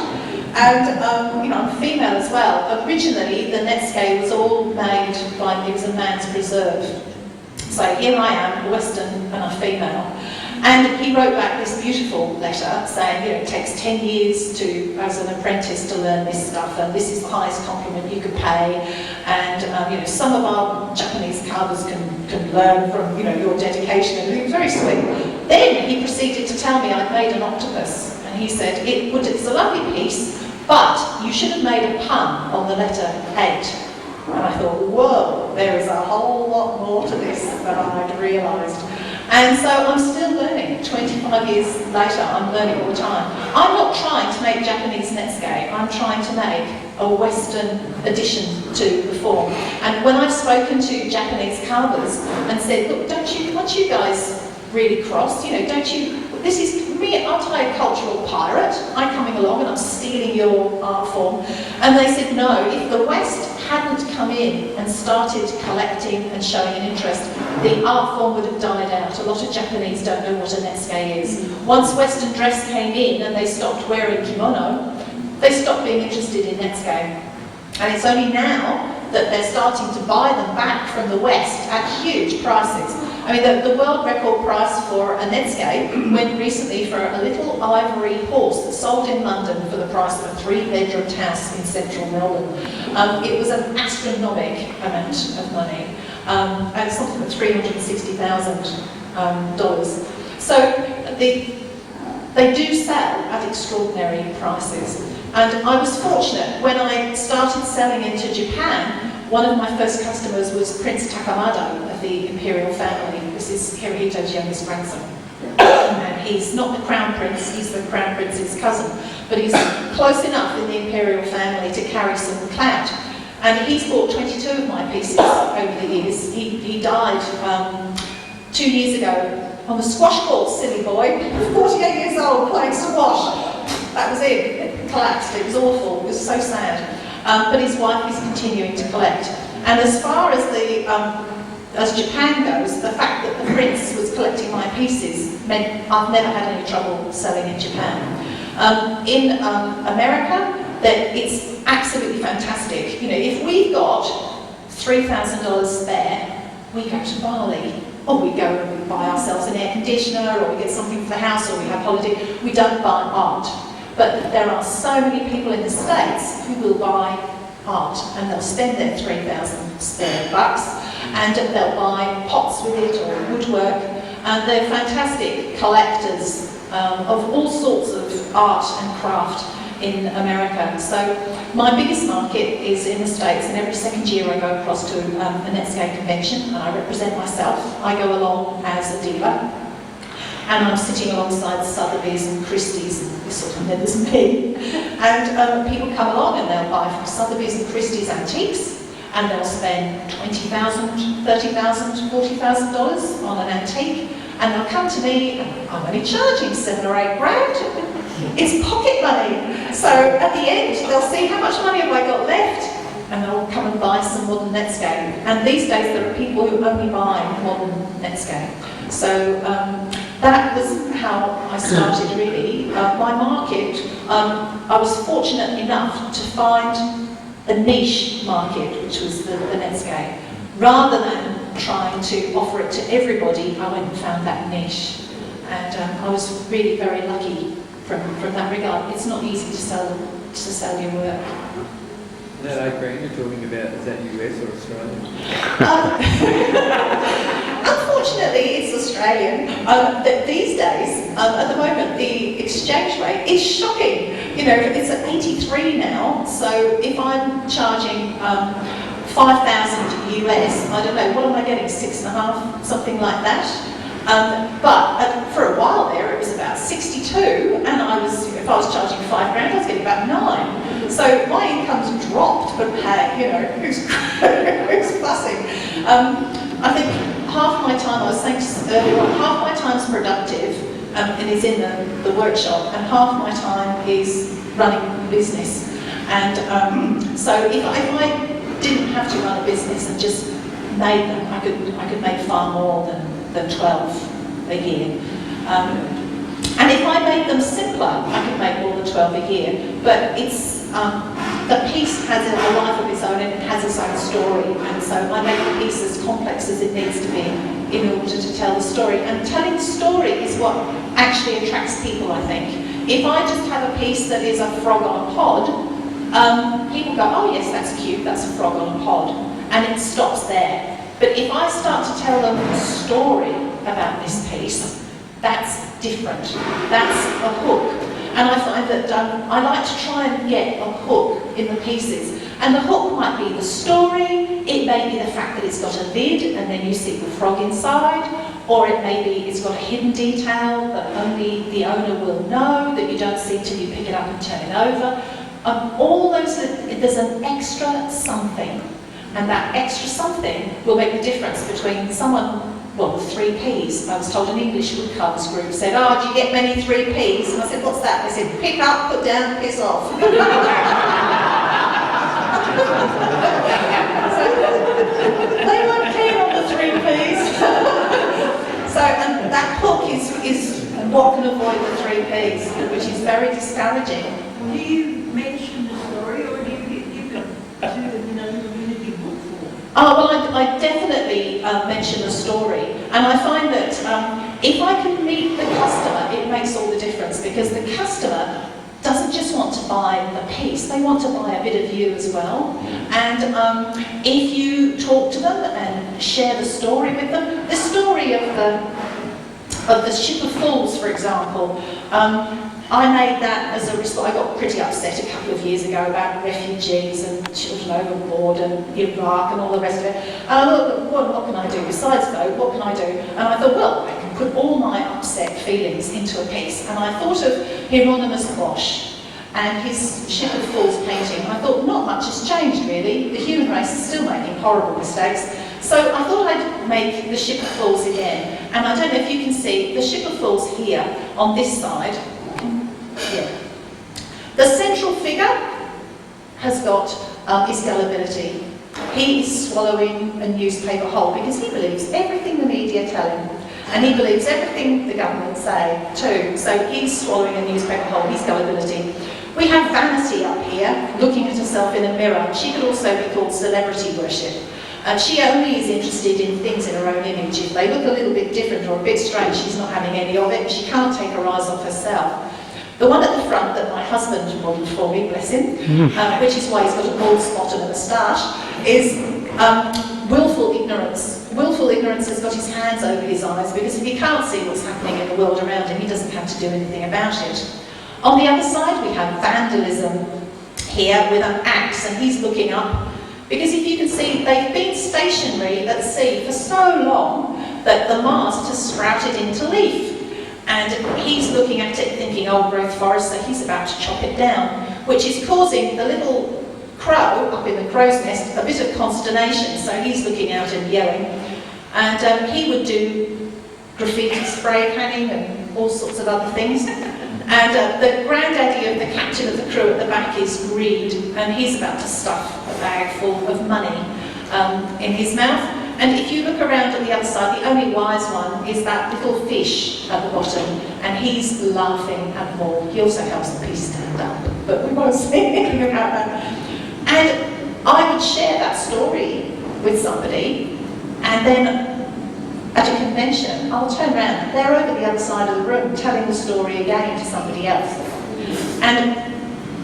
And I'm female as well. Originally, the Netsuke was all made by, it was a man's preserve. So here I am, a Western and a female. And he wrote back this beautiful letter saying, it takes 10 years as an apprentice to learn this stuff, and this is the highest compliment you could pay. And some of our Japanese carvers can learn from your dedication, and he was very sweet. Then he proceeded to tell me I'd made an octopus, and he said it's a lovely piece, but you should have made a pun on the letter 8. And I thought, whoa, there is a whole lot more to this than I'd realised. And so I'm still learning. 25 years later, I'm learning all the time. I'm not trying to make Japanese Netsuke, I'm trying to make a Western addition to the form. And when I've spoken to Japanese carvers and said, look, aren't you guys really cross? Don't you, this is me, aren't I a cultural pirate? I'm coming along and I'm stealing your art form. And they said, no, if the West hadn't come in and started collecting and showing an interest, the art form would have died out. A lot of Japanese don't know what a Netsuke is. Once Western dress came in and they stopped wearing kimono, they stopped being interested in Netsuke. And it's only now that they're starting to buy them back from the West at huge prices. I mean, the world record price for a Netsuke went recently for a little ivory horse that sold in London for the price of a 3-bedroom house in central Melbourne. It was an astronomical amount of money, and something like $360,000. So they do sell at extraordinary prices. And I was fortunate when I started selling into Japan. One of my first customers was Prince Takamado of the imperial family. This is Hirohito's youngest grandson. And he's not the crown prince, he's the crown prince's cousin. But he's close enough in the imperial family to carry some clout. And he's bought 22 of my pieces over the years. He died 2 years ago on the squash court, silly boy. 48 years old, playing squash. That was it. It collapsed. It was awful. It was so sad. But his wife is continuing to collect. And as far as as Japan goes, the fact that the prince was collecting my pieces meant I've never had any trouble selling in Japan. In America, it's absolutely fantastic. If we've got $3,000 spare, we go to Bali. Or we go and we buy ourselves an air conditioner, or we get something for the house, or we have holiday. We don't buy art. But there are so many people in the States who will buy art, and they'll spend their 3,000 spare bucks, and they'll buy pots with it or woodwork, and they're fantastic collectors of all sorts of art and craft in America. So my biggest market is in the States, and every second year I go across to a Netsuke convention, and I represent myself. I go along as a dealer, and I'm sitting alongside Sotheby's and Christie's, and this sort of never's me. And people come along and they'll buy from Sotheby's and Christie's antiques, and they'll spend $20,000, $30,000, $40,000 on an antique, and they'll come to me, and I'm only charging $7 or $8 grand. It's pocket money. So at the end, they'll see how much money have I got left, and they'll come and buy some modern Netsuke. And these days there are people who only buy modern Netsuke. So that was how I started, really. My market, I was fortunate enough to find a niche market, which was the Netsuke. Rather than trying to offer it to everybody, I went and found that niche. And I was really very lucky from that regard. It's not easy to sell your work. That $8 grand you're talking about, is that US or Australian? Unfortunately, it's Australian. These days, at the moment, the exchange rate is shocking. It's at 83 now. So if I'm charging 5,000 US, I don't know, what am I getting? 6.5, something like that. But for a while there, it was about 62, and if I was charging $5 grand, I was getting about 9. So my income's dropped, but hey, who's fussing? I think half my time, I was saying earlier on, half my time's productive and is in the workshop, and half my time is running a business. And so if I didn't have to run a business and just made them, I could make far more than 12 a year. And if I made them simpler, I could make more than 12 a year. But the piece has a life of its own, and it has its own story. And so I make the piece as complex as it needs to be in order to tell the story. And telling the story is what actually attracts people, I think. If I just have a piece that is a frog on a pod, people go, oh yes, that's cute, that's a frog on a pod. And it stops there. But if I start to tell them a story about this piece, that's different. That's a hook. And I find that I like to try and get a hook in the pieces. And the hook might be the story, it may be the fact that it's got a lid and then you see the frog inside, or it may be it's got a hidden detail that only the owner will know, that you don't see till you pick it up and turn it over. All those, there's an extra something, and that extra something will make the difference between someone, well, the 3 Ps. I was told an English woodcarvers group said, "Oh, do you get many 3 Ps?" And I said, "What's that?" They said, "Pick up, put down, piss off." So, they weren't keen on the 3 Ps. So, and that hook is what can avoid the 3 Ps, which is very discouraging. Do you mention the story, or do you give it to the big book form? Oh, well, I definitely mention the story, and I find that if I can meet the customer, it makes all the difference, because the customer doesn't just want to buy the piece, they want to buy a bit of you as well. And if you talk to them and share the story with them, the story of the Ship of Fools, for example, I made that as a response. I got pretty upset a couple of years ago about refugees and children overboard and Iraq and all the rest of it. And I thought, well, what can I do besides vote? What can I do? And I thought, well, I can put all my upset feelings into a piece. And I thought of Hieronymus Bosch and his Ship of Fools painting. I thought, not much has changed really. The human race is still making horrible mistakes. So I thought I'd make the Ship of Fools again. And I don't know if you can see the Ship of Fools here on this side. Yeah. The central figure has got his gullibility. He is swallowing a newspaper whole because he believes everything the media tell him, and he believes everything the government say too. So he's swallowing a newspaper whole, his gullibility. We have Vanity up here, looking at herself in a mirror. She could also be called celebrity worship. She only is interested in things in her own image. If they look a little bit different or a bit strange, she's not having any of it. She can't take her eyes off herself. The one at the front that my husband modelled for me, bless him, which is why he's got a bald spot and a moustache, is willful ignorance. Willful ignorance has got his hands over his eyes, because if he can't see what's happening in the world around him, he doesn't have to do anything about it. On the other side, we have vandalism here with an axe, and he's looking up, because if you can see, they've been stationary at sea for so long that the mast has sprouted into leaf. And he's looking at it thinking, old growth forest, so he's about to chop it down, which is causing the little crow up in the crow's nest a bit of consternation, so he's looking out and yelling. And he would do graffiti spray canning and all sorts of other things. And the granddaddy of the captain of the crew at the back is Greed, and he's about to stuff a bag full of money in his mouth. And if you look around at the other side, the only wise one is that little fish at the bottom, and he's laughing at them all. He also helps the piece stand up, but we won't say anything about that. And I would share that story with somebody, and then at a convention, I'll turn around, they're over the other side of the room telling the story again to somebody else. And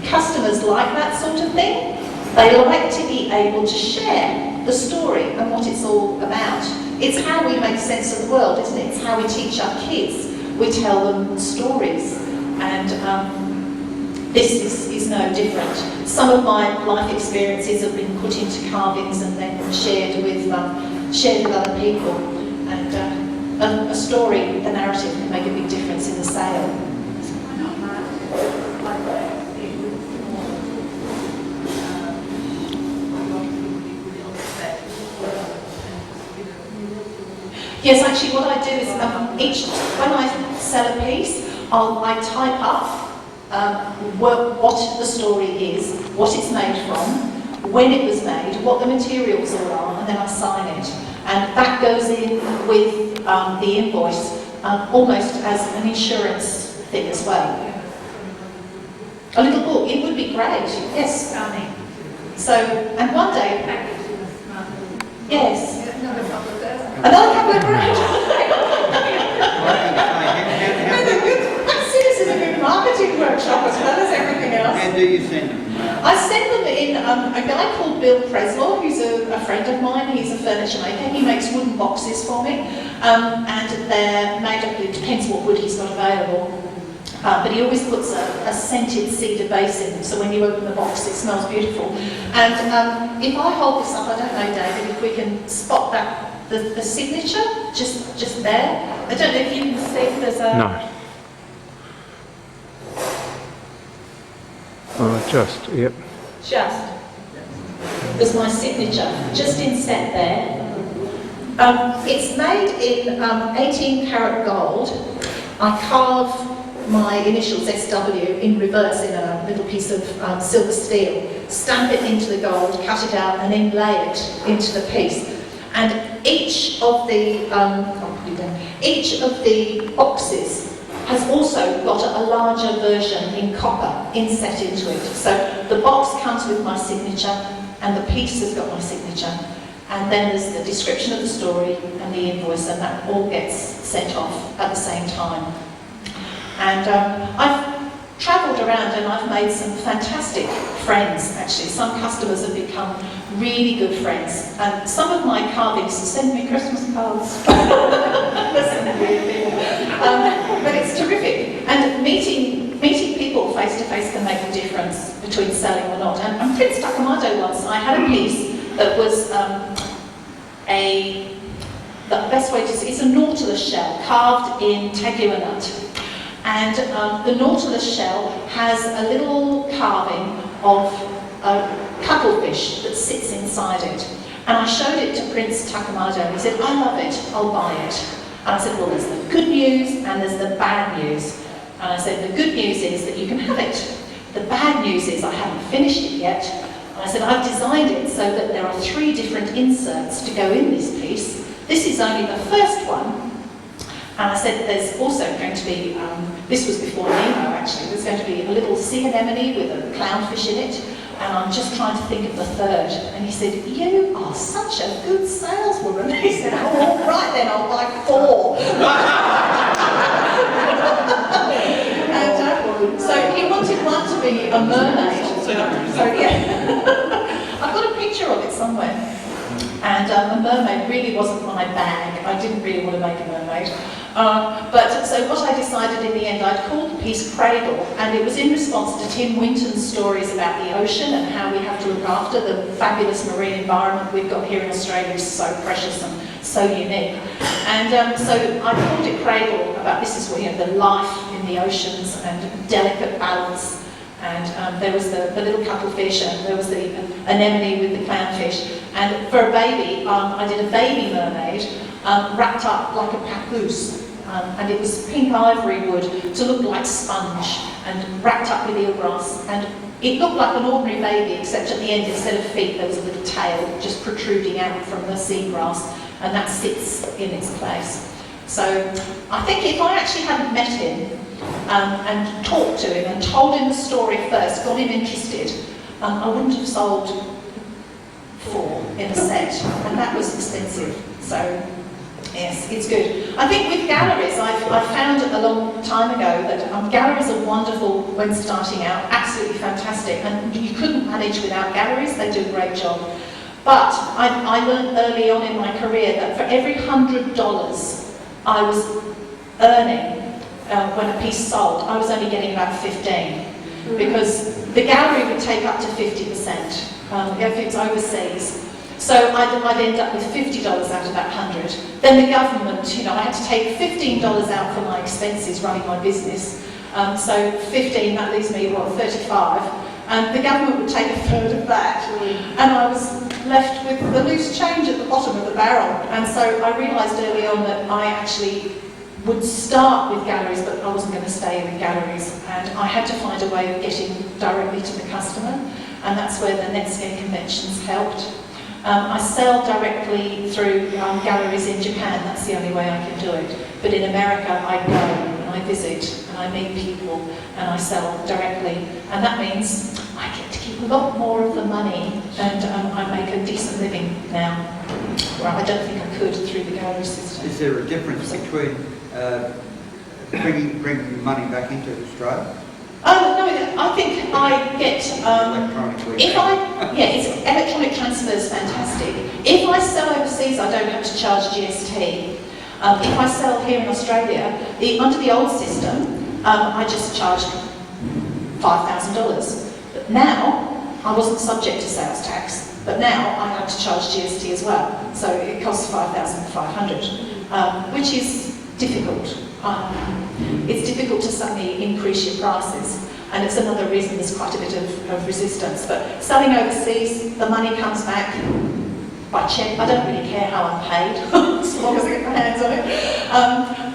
customers like that sort of thing. They like to be able to share the story and what it's all about. It's how we make sense of the world, isn't it? It's how we teach our kids. We tell them stories. And this is no different. Some of my life experiences have been put into carvings and then shared with other people. And a story, a narrative, can make a big difference in the sale. Why not mark like that? Yes, actually what I do is when I sell a piece, I type up what the story is, what it's made from, when it was made, what the materials all are, and then I sign it. And that goes in with the invoice, almost as an insurance thing as well. A little book, it would be great, yes. Stunning. So, and one day, Packaged in a smart. yes, Another couple of thousand. another couple of grand. I see this as a good marketing workshop as well as everything else. How do you send them? I send them in, a guy called Bill Preslaw, who's a friend of mine. He's a furniture maker. He makes wooden boxes for me, and they're made up, it depends what wood he's got available. But he always puts a scented cedar base in them, so when you open the box it smells beautiful. And if I hold this up, I don't know, David, if we can spot that the signature, just there. I don't know if you can see, there's a... No. Yep. There's my signature, just inset there. It's made in 18 karat gold. I carve my initials SW in reverse in a little piece of silver steel, stamp it into the gold, cut it out, and then lay it into the piece. And each of the boxes has also got a larger version in copper inset into it. So the box comes with my signature, and the piece has got my signature. And then there's the description of the story and the invoice, and that all gets sent off at the same time. And I've travelled around and I've made some fantastic friends, actually. Some customers have become really good friends. And some of my carvings send me Christmas cards. But it's terrific. And meeting people face to face can make a difference between selling or not. And Prince Takamado once, I had a piece that was the best way to say it's a nautilus shell carved in tagua nut. And the nautilus shell has a little carving of a cuttlefish that sits inside it. And I showed it to Prince Takamado and he said, I love it, I'll buy it. And I said, well, there's the good news and there's the bad news. And I said, the good news is that you can have it. The bad news is I haven't finished it yet. And I said, I've designed it so that there are 3 different inserts to go in this piece. This is only the first one. And I said, there's also going to be, this was before Nemo actually, there's going to be a little sea anemone with a clownfish in it. And I'm just trying to think of the third. And he said, you are such a good saleswoman. He said, oh, all right then, I'll buy 4. And so he wanted one to be a mermaid. So yeah, I've got a picture of it somewhere. And a mermaid really wasn't my bag. I didn't really want to make a mermaid. But so what I decided in the end, I'd called the piece Cradle, and it was in response to Tim Winton's stories about the ocean and how we have to look after the fabulous marine environment we've got here in Australia is so precious and so unique. And so I called it Cradle, about this is what, you know, the life in the oceans and delicate balance. And there was the little cuttlefish, and there was the anemone with the clownfish. And for a baby, I did a baby mermaid wrapped up like a papoose. And it was pink ivory wood to look like sponge, and wrapped up with eelgrass. And it looked like an ordinary baby, except at the end, instead of feet, there was a little tail just protruding out from the seagrass, and that sits in its place. So I think if I actually hadn't met him, and talked to him and told him the story first, got him interested, I wouldn't have sold 4 in a set, and that was expensive. So yes, it's good. I think with galleries, I found a long time ago that galleries are wonderful when starting out, absolutely fantastic, and you couldn't manage without galleries. They do a great job. But I learned early on in my career that for every $100 I was earning when a piece sold, I was only getting about 15, because the gallery would take up to 50% if it's overseas. So I'd end up with $50 out of that 100. Then the government, you know, I had to take $15 out for my expenses running my business. So 15, that leaves me, what, 35. And the government would take a third of that. And I was left with the loose change at the bottom of the barrel. And so I realised early on that I actually would start with galleries, but I wasn't going to stay with galleries. And I had to find a way of getting directly to the customer. And that's where the Netsuke conventions helped. I sell directly through galleries in Japan. That's the only way I can do it. But in America, I go and I visit and I meet people and I sell directly. And that means I get to keep a lot more of the money, and I make a decent living now. Well, I don't think I could through the gallery system. Is there a difference between bringing money back into Australia? Oh, no, I think I get, it's electronic transfer is fantastic. If I sell overseas, I don't have to charge GST. If I sell here in Australia, under the old system, I just charged $5,000. But now, I wasn't subject to sales tax, but now I have to charge GST as well. So it costs 5,500, which is difficult. It's difficult to suddenly increase your prices, and it's another reason there's quite a bit of resistance. But selling overseas, the money comes back by cheque. I don't really care how I'm paid, as long as I get my hands on it.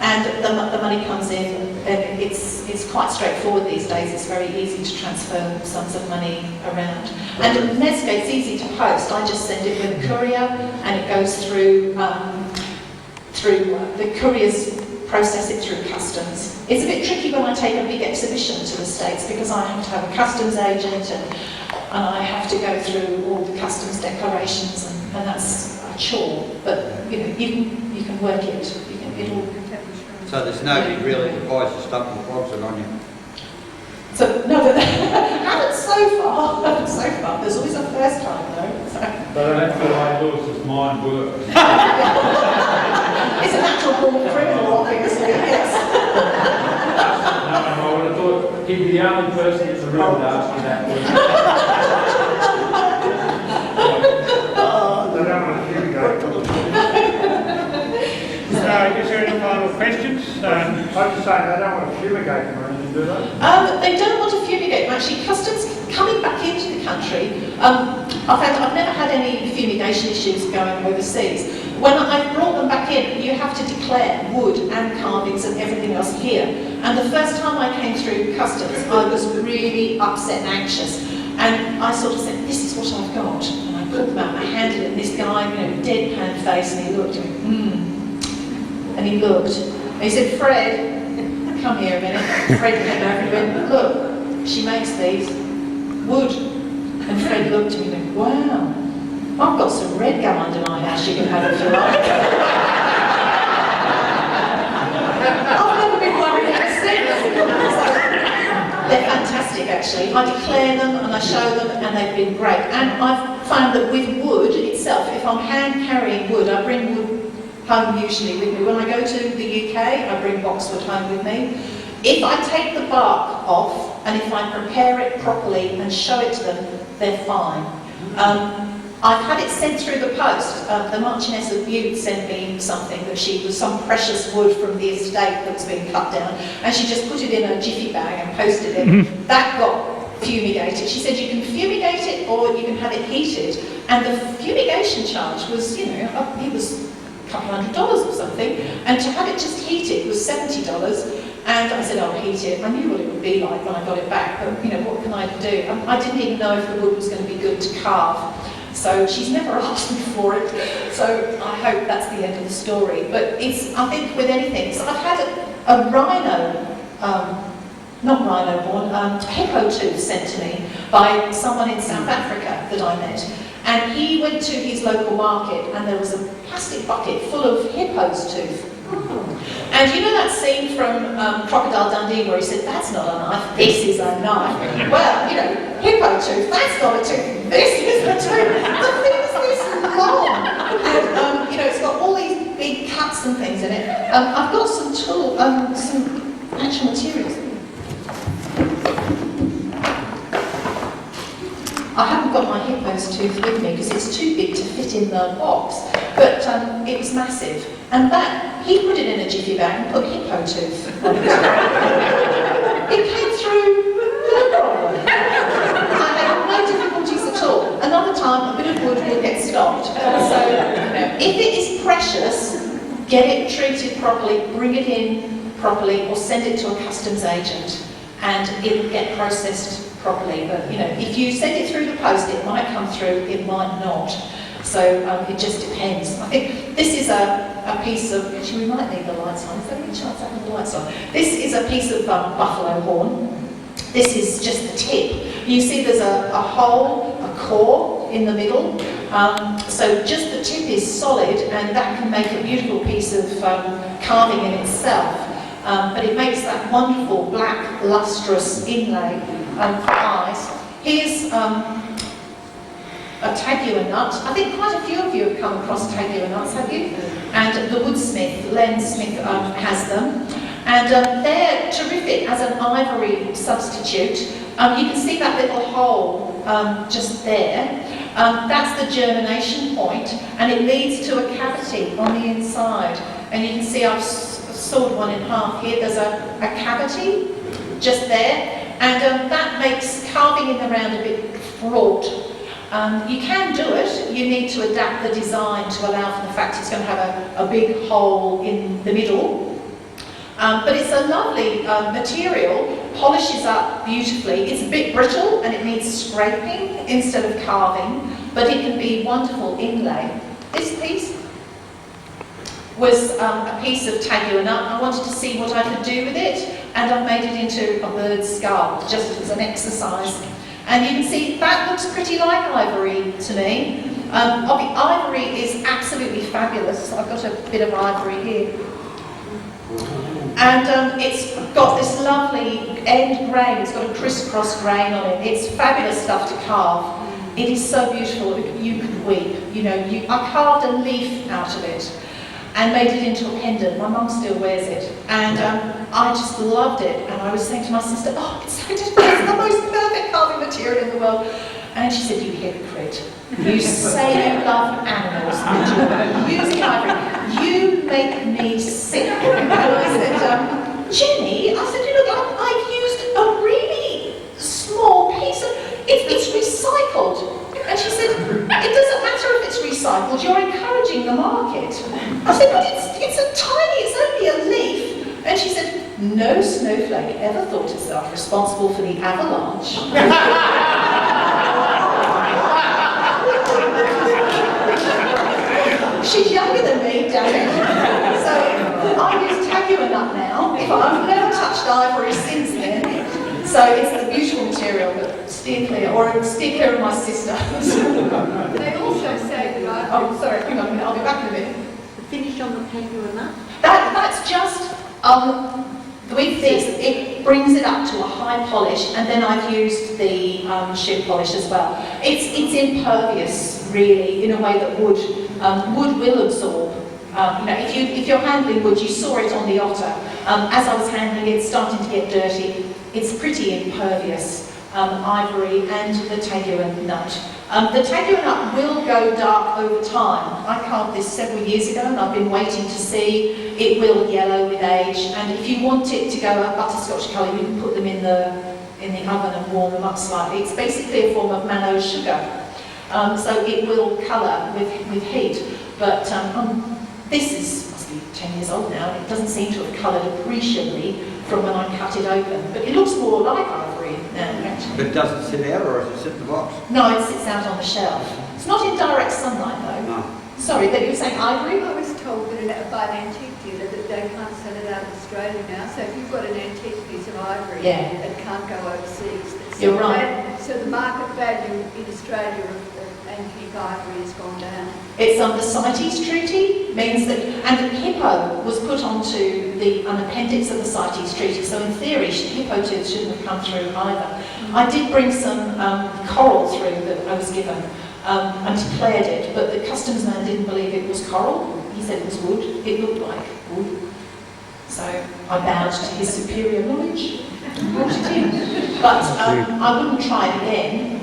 And the money comes in, and it's quite straightforward these days. It's very easy to transfer sums of money around. And Netsuke's easy to post. I just send it with a courier, and it goes through the couriers process it through customs. It's a bit tricky when I take a big exhibition to the States because I have to have a customs agent and I have to go through all the customs declarations and that's a chore. But you know, you can work it. It'll. So there's nobody really that buys your stuff and flogs it on you? So no, haven't so far. There's always a first time though. So. But I don't feel like Lewis's mind works. It's a natural born criminal, obviously, yes. No, I would have thought he'd be the only person that's a real nasty that way. They don't want to fumigate. Is there any final questions? I'm just saying they don't want to fumigate them or anything, do they? They don't want to fumigate them. Actually, customs coming back into the country, I've never had any fumigation issues going overseas. When I brought them back in, you have to declare wood and carvings and everything else here. And the first time I came through customs, I was really upset and anxious. And I sort of said, this is what I've got. And I pulled them out and I handed it, and this guy, you know, deadpan face, and he looked at me, And he looked. And he said, Fred, come here a minute. Fred came over and went, look, she makes these. Wood. And Fred looked at me and went, wow. I've got some red gum under my house you can have if you like. I've never been worried ever since. They're fantastic actually. I declare them and I show them and they've been great. And I've found that with wood itself, if I'm hand carrying wood, I bring wood home usually with me. When I go to the UK, I bring boxwood home with me. If I take the bark off and if I prepare it properly and show it to them, they're fine. I've had it sent through the post. The Marchioness of Bute sent me something that some precious wood from the estate that was being cut down, and she just put it in a jiffy bag and posted it. That got fumigated. She said you can fumigate it or you can have it heated, and the fumigation charge was, you know, it was a couple $100 or something, and to have it just heated was $70. And I said, I'll heat it. I knew what it would be like when I got it back, but you know, what can I do? I didn't even know if the wood was going to be good to carve. So she's never asked me for it. So I hope that's the end of the story. But it's, I think with anything, so I've had a rhino, not rhino horn, hippo tooth sent to me by someone in South Africa that I met. And he went to his local market and there was a plastic bucket full of hippo's tooth. And you know that scene from Crocodile Dundee where he said, that's not a knife, this is a knife. Well, you know, hippo tooth, that's not a tooth, this is the tooth. The thing is this long. And, you know, it's got all these big cuts and things in it. I've got some some actual materials. I haven't got my hippo's tooth with me because it's too big to fit in the box, but it was massive. And that, he put it in a jiffy bag and put hippo tooth on it. It came through no problem. I had no difficulties at all. Another time, a bit of wood will get stopped. So, you know, if it is precious, get it treated properly, bring it in properly, or send it to a customs agent, and it'll get processed properly. But you know, if you send it through the post, it might come through, it might not. So it just depends. I think this is a piece of, actually we might need the lights on. Is there any chance I have the lights on? This is a piece of buffalo horn. This is just the tip. You see there's a hole, a core in the middle. So just the tip is solid, and that can make a beautiful piece of carving in itself. But it makes that wonderful black lustrous inlay for eyes. Here's a tagua nut. I think quite a few of you have come across tagua nuts, have you? And the woodsmith, Len Smith, has them. And they're terrific as an ivory substitute. You can see that little hole just there. That's the germination point, and it leads to a cavity on the inside. And you can see I've sawed one in half here. There's a cavity just there, and that makes carving in the round a bit fraught. You can do it. You need to adapt the design to allow for the fact it's going to have a big hole in the middle. But it's a lovely material, polishes up beautifully. It's a bit brittle and it needs scraping instead of carving, but it can be wonderful inlay. This piece was a piece of tagua nut. I wanted to see what I could do with it, and I've made it into a bird's skull, just as an exercise. And you can see that looks pretty like ivory to me. The ivory is absolutely fabulous. I've got a bit of ivory here. And it's got this lovely end grain. It's got a crisscross grain on it. It's fabulous stuff to carve. It is so beautiful, you could weep. You know, I carved a leaf out of it and made it into a pendant. My mum still wears it. And I just loved it. And I was saying to my sister, oh, it's the most perfect carving material in the world. And she said, you hypocrite. You say you love animals, and you're using ivory. You make me sick. And I said, Jenny, I said, you know, I've used a really small piece of, it's recycled. And she said, it doesn't matter if it's recycled, you're encouraging the market. I said, but it's only a leaf. And she said, no snowflake ever thought itself responsible for the avalanche. She's younger than me, damn it. So I use tagua nut now. I've never touched ivory since then. So it's the beautiful material, but steer clear, or steer clear of my sister. They also say that Oh, sorry, hang on a minute, I'll be back in a minute. the finish on the tagua nut. That's just, with this, it brings it up to a high polish, and then I've used the shoe polish as well. It's impervious, really, in a way that wood will absorb. You know, if you're handling wood, you saw it on the otter. As I was handling it, starting to get dirty, it's pretty impervious, ivory and the tagua nut. The tagua nut will go dark over time. I carved this several years ago and I've been waiting to see. It will yellow with age, and if you want it to go a butterscotch colour, you can put them in the oven and warm them up slightly. It's basically a form of mannose sugar. So it will colour with heat. But this must be 10 years old now, and it doesn't seem to have coloured appreciably from when I cut it open. But it looks more like ivory now, actually. But does it sit out or does it sit in the box? No, it sits out on the shelf. It's not in direct sunlight, though. No. Sorry, that you were saying ivory? I was told that by an antique dealer that they can't sell it out of Australia now. So if you've got an antique piece of ivory, Yeah. it can't go overseas. You're right. So the market value in Australia of antique ivory has gone down. It's the CITES Treaty, means that, and hippo was put onto an appendix of the CITES Treaty, so in theory, hippo tooth shouldn't have come through either. I did bring some coral through that I was given, and declared it, but the customs man didn't believe it was coral. He said it was wood. It looked like wood. So I bowed to his superior knowledge and brought it in. But I wouldn't try it again,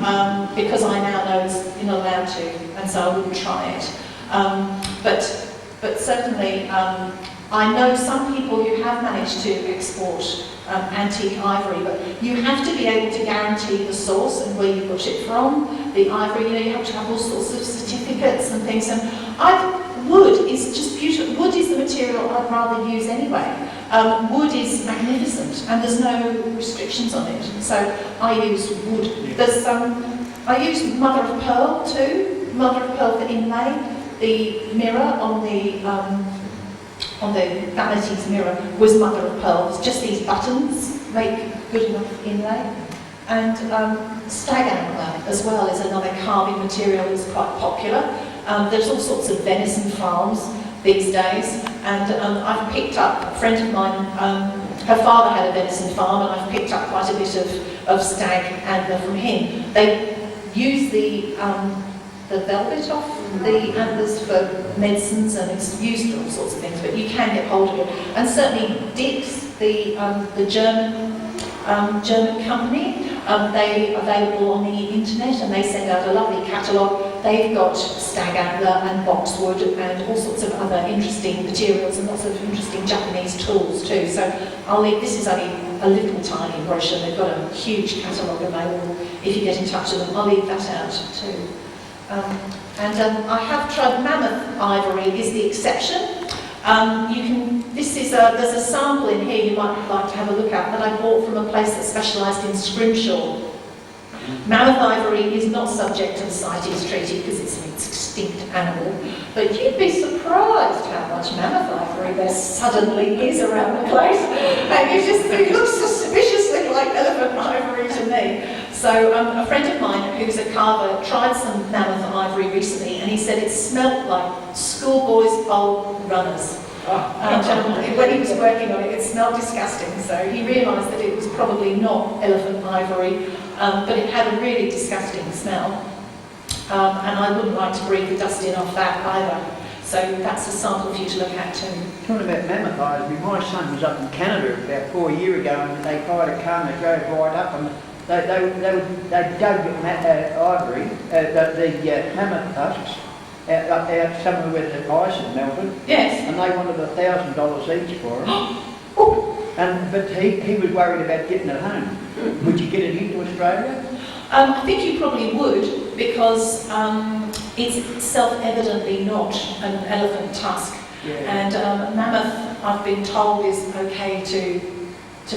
because I now know you're not allowed to, and so I wouldn't try it. But certainly, I know some people who have managed to export antique ivory, but you have to be able to guarantee the source and where you got it from. The ivory, you know, you have to have all sorts of certificates and things. And wood is just beautiful. Wood is the material I'd rather use anyway. Wood is magnificent, and there's no restrictions on it. So I use wood. There's I use mother of pearl too. Mother of pearl for inlay. The mirror on the vanity's mirror was mother of pearl. It's just these buttons make good enough inlay. And stag antler as well is another carving material that's quite popular. There's all sorts of venison farms these days, and I've picked up, a friend of mine, her father had a venison farm, and I've picked up quite a bit of stag antler from him. They use the velvet off the antlers for medicines, and it's used for all sorts of things, but you can get hold of it. And certainly digs, the German company. They're available on the internet and they send out a lovely catalogue. They've got stag antler and boxwood and all sorts of other interesting materials and lots of interesting Japanese tools too. So this is only a little tiny brochure. They've got a huge catalogue available if you get in touch with them. I'll leave that out too. I have tried mammoth ivory is the exception. There's a sample in here you might like to have a look at that I bought from a place that specialised in scrimshaw. Mammoth ivory is not subject to the CITES Treaty because it's an extinct animal, but you'd be surprised how much mammoth ivory there suddenly is around the place. And it looks suspiciously like elephant ivory to me. So a friend of mine who's a carver tried some mammoth ivory recently and he said it smelled like schoolboys' old runners. And when he was working on it, it smelled disgusting. So he realised that it was probably not elephant ivory, but it had a really disgusting smell. And I wouldn't like to breathe the dust in off that either. So that's a sample for you to look at too. Talking about mammoth ivory, my son was up in Canada about 4 years ago and they hired a car and they drove right up and they dug ivory, the mammoth tusks, out somewhere where the ice in Melbourne. Yes. And they wanted $1,000 each for them. But he was worried about getting it home. Would you get it into Australia? I think you probably would because it's self-evidently not an elephant tusk. Yeah. And mammoth, I've been told, is okay to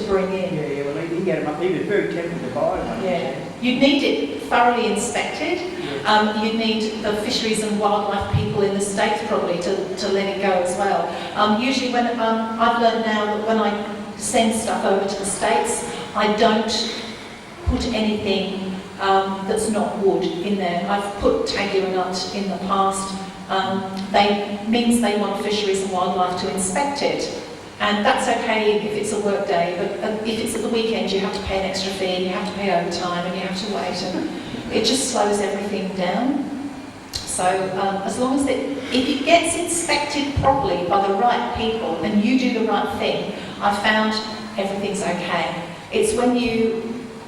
bring in. Yeah, well, he had them up. He was very tempted to buy them. Yeah. You'd need it thoroughly inspected. Yeah. You'd need the fisheries and wildlife people in the States probably to let it go as well. Usually when I've learned now that when I send stuff over to the States, I don't put anything that's not wood in there. I've put tagua nut in the past. Means they want fisheries and wildlife to inspect it. And that's okay if it's a work day, but if it's at the weekend you have to pay an extra fee and you have to pay overtime and you have to wait and it just slows everything down. So as long as if it gets inspected properly by the right people and you do the right thing, I've found everything's okay. It's when you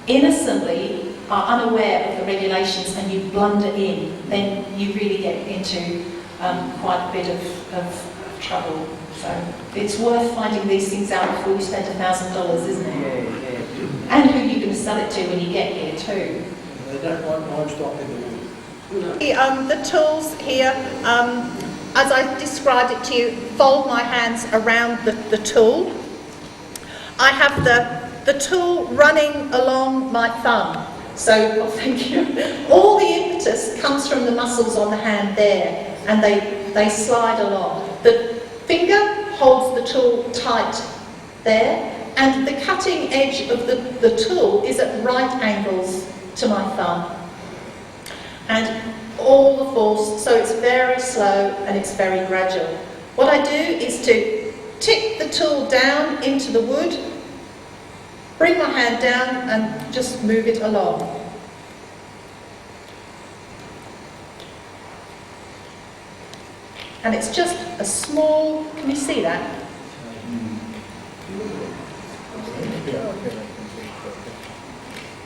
innocently are unaware of the regulations and you blunder in, then you really get into quite a bit of trouble. So it's worth finding these things out before you spend $1,000, isn't it? Yeah. And who you're going to sell it to when you get here too. They don't want livestock in the wood. The tools here, as I described it to you, fold my hands around the tool. I have the tool running along my thumb. So, thank you. All the impetus comes from the muscles on the hand there, and they slide along. The finger holds the tool tight there, and the cutting edge of the tool is at right angles to my thumb. And all the force, so it's very slow and it's very gradual. What I do is to tip the tool down into the wood, bring my hand down and just move it along. And it's just a small, can you see that?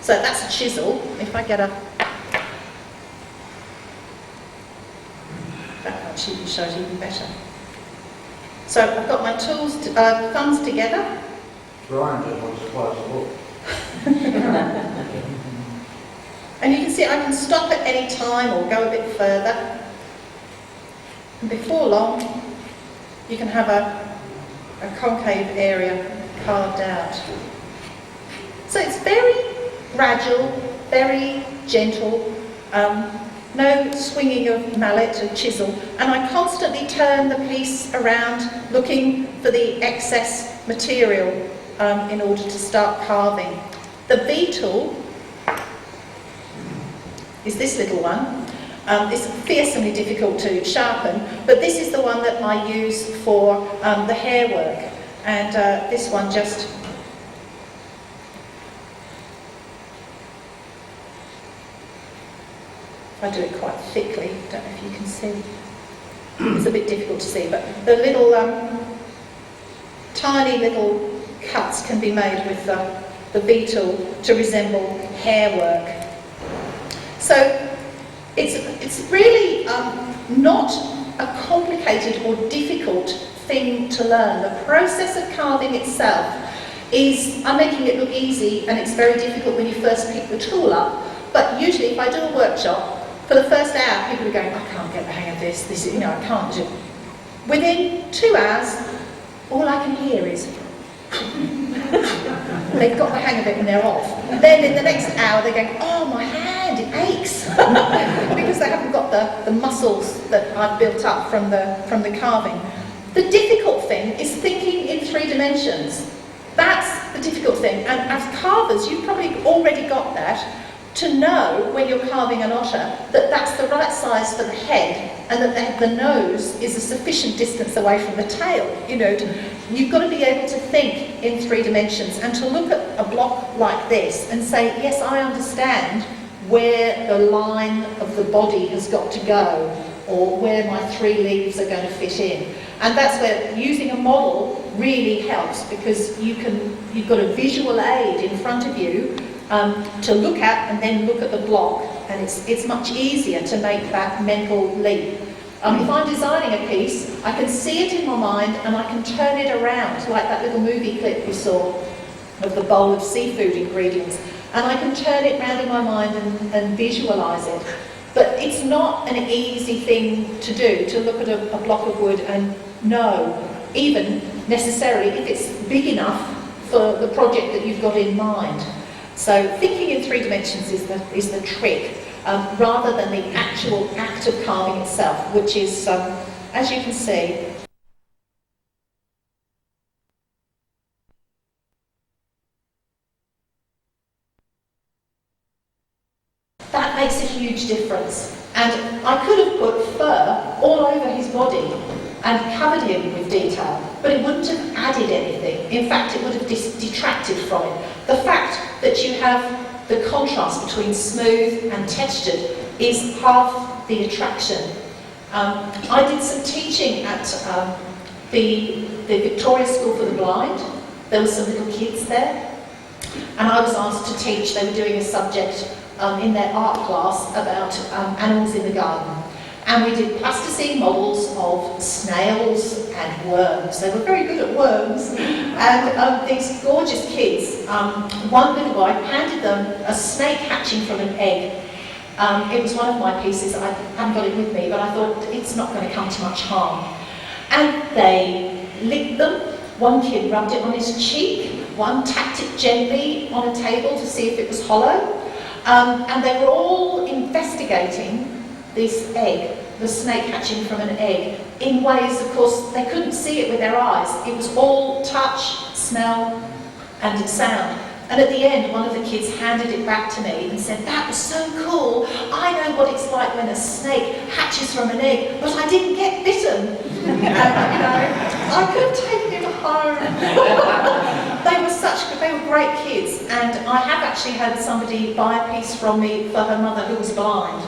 So that's a chisel. If I get that actually shows even better. So I've got my tools, thumbs together. Brian just wants a closer look. And you can see I can stop at any time or go a bit further. And before long, you can have a concave area carved out. So it's very gradual, very gentle, no swinging of mallet or chisel, and I constantly turn the piece around looking for the excess material in order to start carving. The V tool is this little one. It's fearsomely difficult to sharpen, but this is the one that I use for the hair work, and this one just I do it quite thickly, don't know if you can see. It's a bit difficult to see, but the little tiny little cuts can be made with the beetle to resemble hair work. So it's really not a complicated or difficult thing to learn. The process of carving itself is, I'm making it look easy, and it's very difficult when you first pick the tool up, but usually if I do a workshop, for the first hour people are going, I can't get the hang of this, I can't do it. Within 2 hours, all I can hear is they've got the hang of it and they're off. Then in the next hour they're going, oh, my hand, it aches, because they haven't got the muscles that I've built up from the carving. The difficult thing is thinking in 3 dimensions. That's the difficult thing, and as carvers you've probably already got that, to know when you're carving an otter that that's the right size for the head and that the nose is a sufficient distance away from the tail. You've got to be able to think in 3 dimensions and to look at a block like this and say, yes, I understand where the line of the body has got to go, or where my 3 leaves are going to fit in. And that's where using a model really helps, because you've got a visual aid in front of you to look at, and then look at the block, and it's much easier to make that mental leap. If I'm designing a piece, I can see it in my mind and I can turn it around, like that little movie clip you saw of the bowl of seafood ingredients, and I can turn it round in my mind and visualise it. But it's not an easy thing to do, to look at a block of wood and know, even necessarily, if it's big enough for the project that you've got in mind. So thinking in 3 dimensions is the trick, rather than the actual act of carving itself, which is, as you can see, that makes a huge difference. And I could have put fur all over his body and covered him with detail, but it wouldn't have added anything. In fact, it would have detracted from it. The fact that you have the contrast between smooth and textured is half the attraction. I did some teaching at the Victoria School for the Blind. There were some little kids there, and I was asked to teach. They were doing a subject in their art class about animals in the garden. And we did plasticine models of snails and worms. They were very good at worms. And these gorgeous kids, one little boy handed them a snake hatching from an egg. It was one of my pieces. I haven't got it with me, but I thought it's not going to come to much harm. And they licked them. One kid rubbed it on his cheek. One tapped it gently on a table to see if it was hollow. And they were all investigating this egg, the snake hatching from an egg, in ways, of course, they couldn't see it with their eyes. It was all touch, smell, and sound. And at the end, one of the kids handed it back to me and said, that was so cool. I know what it's like when a snake hatches from an egg, but I didn't get bitten. I could have taken him home. They were great kids, and I have actually had somebody buy a piece from me for her mother who was blind.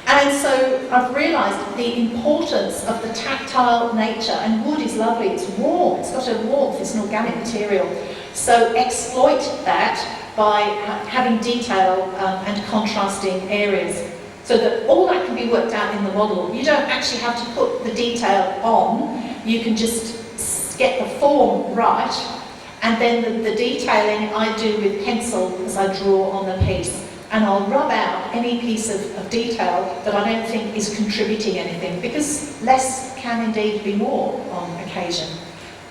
And so I've realised the importance of the tactile nature, and wood is lovely, it's warm, it's got a warmth, it's an organic material. So exploit that by having detail and contrasting areas, so that all that can be worked out in the model. You don't actually have to put the detail on, you can just get the form right, and then the detailing I do with pencil as I draw on the piece. And I'll rub out any piece of detail that I don't think is contributing anything, because less can indeed be more on occasion.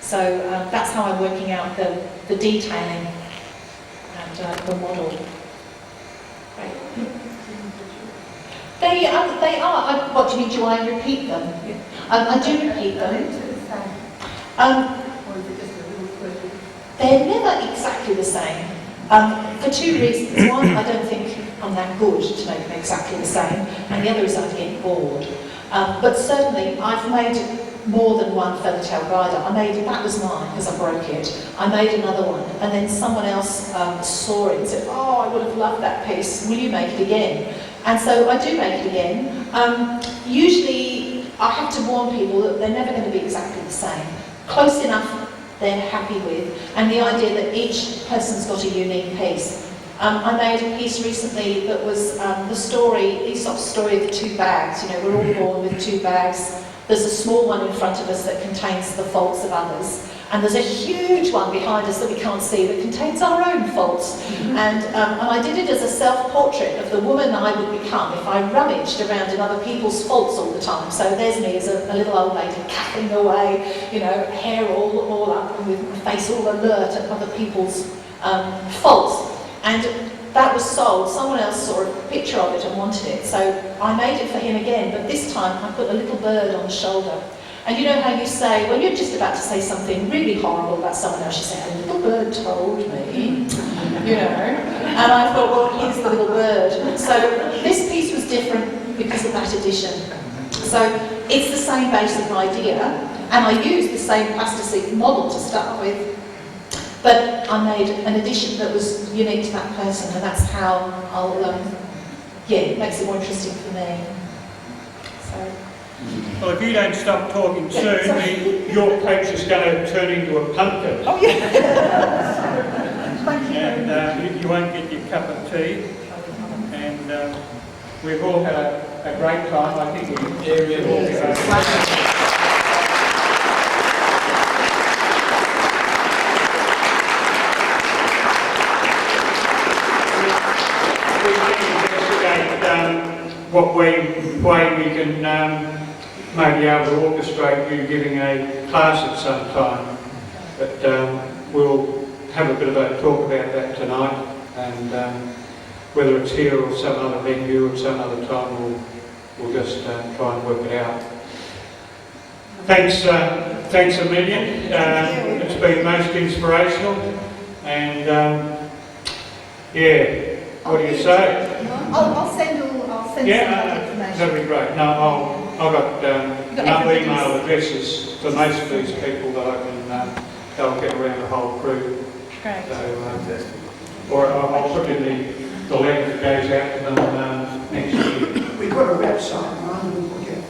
So that's how I'm working out the detailing and the model. Right. They are. What do you mean? Do I repeat them? I do repeat them. They're never exactly the same. For 2 reasons. One, I don't think I'm that good to make them exactly the same, and the other is I'd get bored. But certainly, I've made more than one feathertail glider. That was mine because I broke it. I made another one, and then someone else saw it and said, oh, I would have loved that piece, will you make it again? And so I do make it again. Usually, I have to warn people that they're never going to be exactly the same. Close enough they're happy with, and the idea that each person's got a unique piece. I made a piece recently that was the story, Aesop's story of the two bags. You know, we're all born with two bags. There's a small one in front of us that contains the faults of others, and there's a huge one behind us that we can't see that contains our own faults. And I did it as a self-portrait of the woman I would become if I rummaged around in other people's faults all the time. So there's me as a little old lady cackling away, you know, hair all up and with my face all alert at other people's faults. And that was sold. Someone else saw a picture of it and wanted it. So I made it for him again, but this time I put a little bird on the shoulder. And you know how you say, when you're just about to say something really horrible about someone else, you say, a little bird told me, you know. And I thought, well, here's the little bird. So this piece was different because of that addition. So it's the same basic idea, and I used the same plasticine model to start with, but I made an addition that was unique to that person, and that's how I'll, it makes it more interesting for me. So. Well, if you don't stop talking soon, your coach is going to turn into a pumpkin. Oh, yeah. Thank you. And you won't get your cup of tea. And we've all had a great time. I think we've all had what way we can maybe able to orchestrate you giving a class at some time. But we'll have a bit of a talk about that tonight, and whether it's here or some other venue or some other time, we'll just try and work it out. Thanks a million. It's been most inspirational, and yeah, what do you say? I'll send some information. That'd be great. No, I've got enough email addresses for most of these people that I can they'll get around the whole crew. Great. So, or I'll put in the letter that goes out to them next year. We've got a website, right? We'll get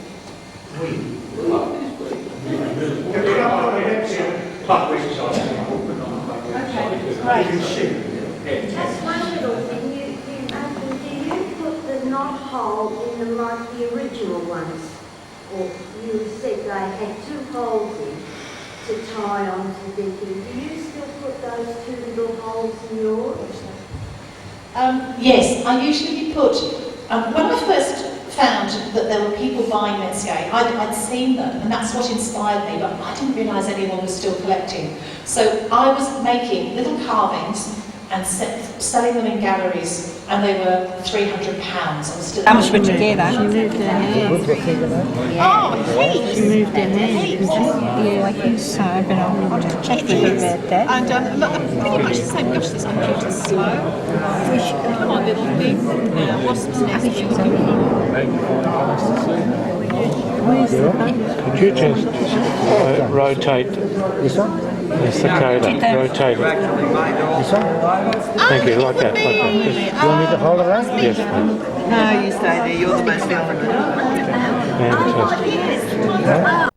Club website. Right. You can see. That's one little thing. Do you put the knot hole in them like the original ones? Or you said they had 2 holes in to tie onto the thing. Do you still put those 2 little holes in yours? Yes, I usually put, when I first found that there were people buying Netsuke, I'd seen them, and that's what inspired me, but I didn't realise anyone was still collecting. So I was making little carvings and selling them in galleries, and they were £300. How much would you get that? She moved her hair. Oh, hey! She moved her hair. So I've been on to check with her about that. And look, pretty much the same. Gosh, this computer's slow. Come on, little thing. Wasps nest. Could you just rotate this one? Yes, the coda. Rotate it. This one? Thank you, like that. Just, do you want me to hold it up? Yes, please. No, you stay there. You're the most important. Fantastic.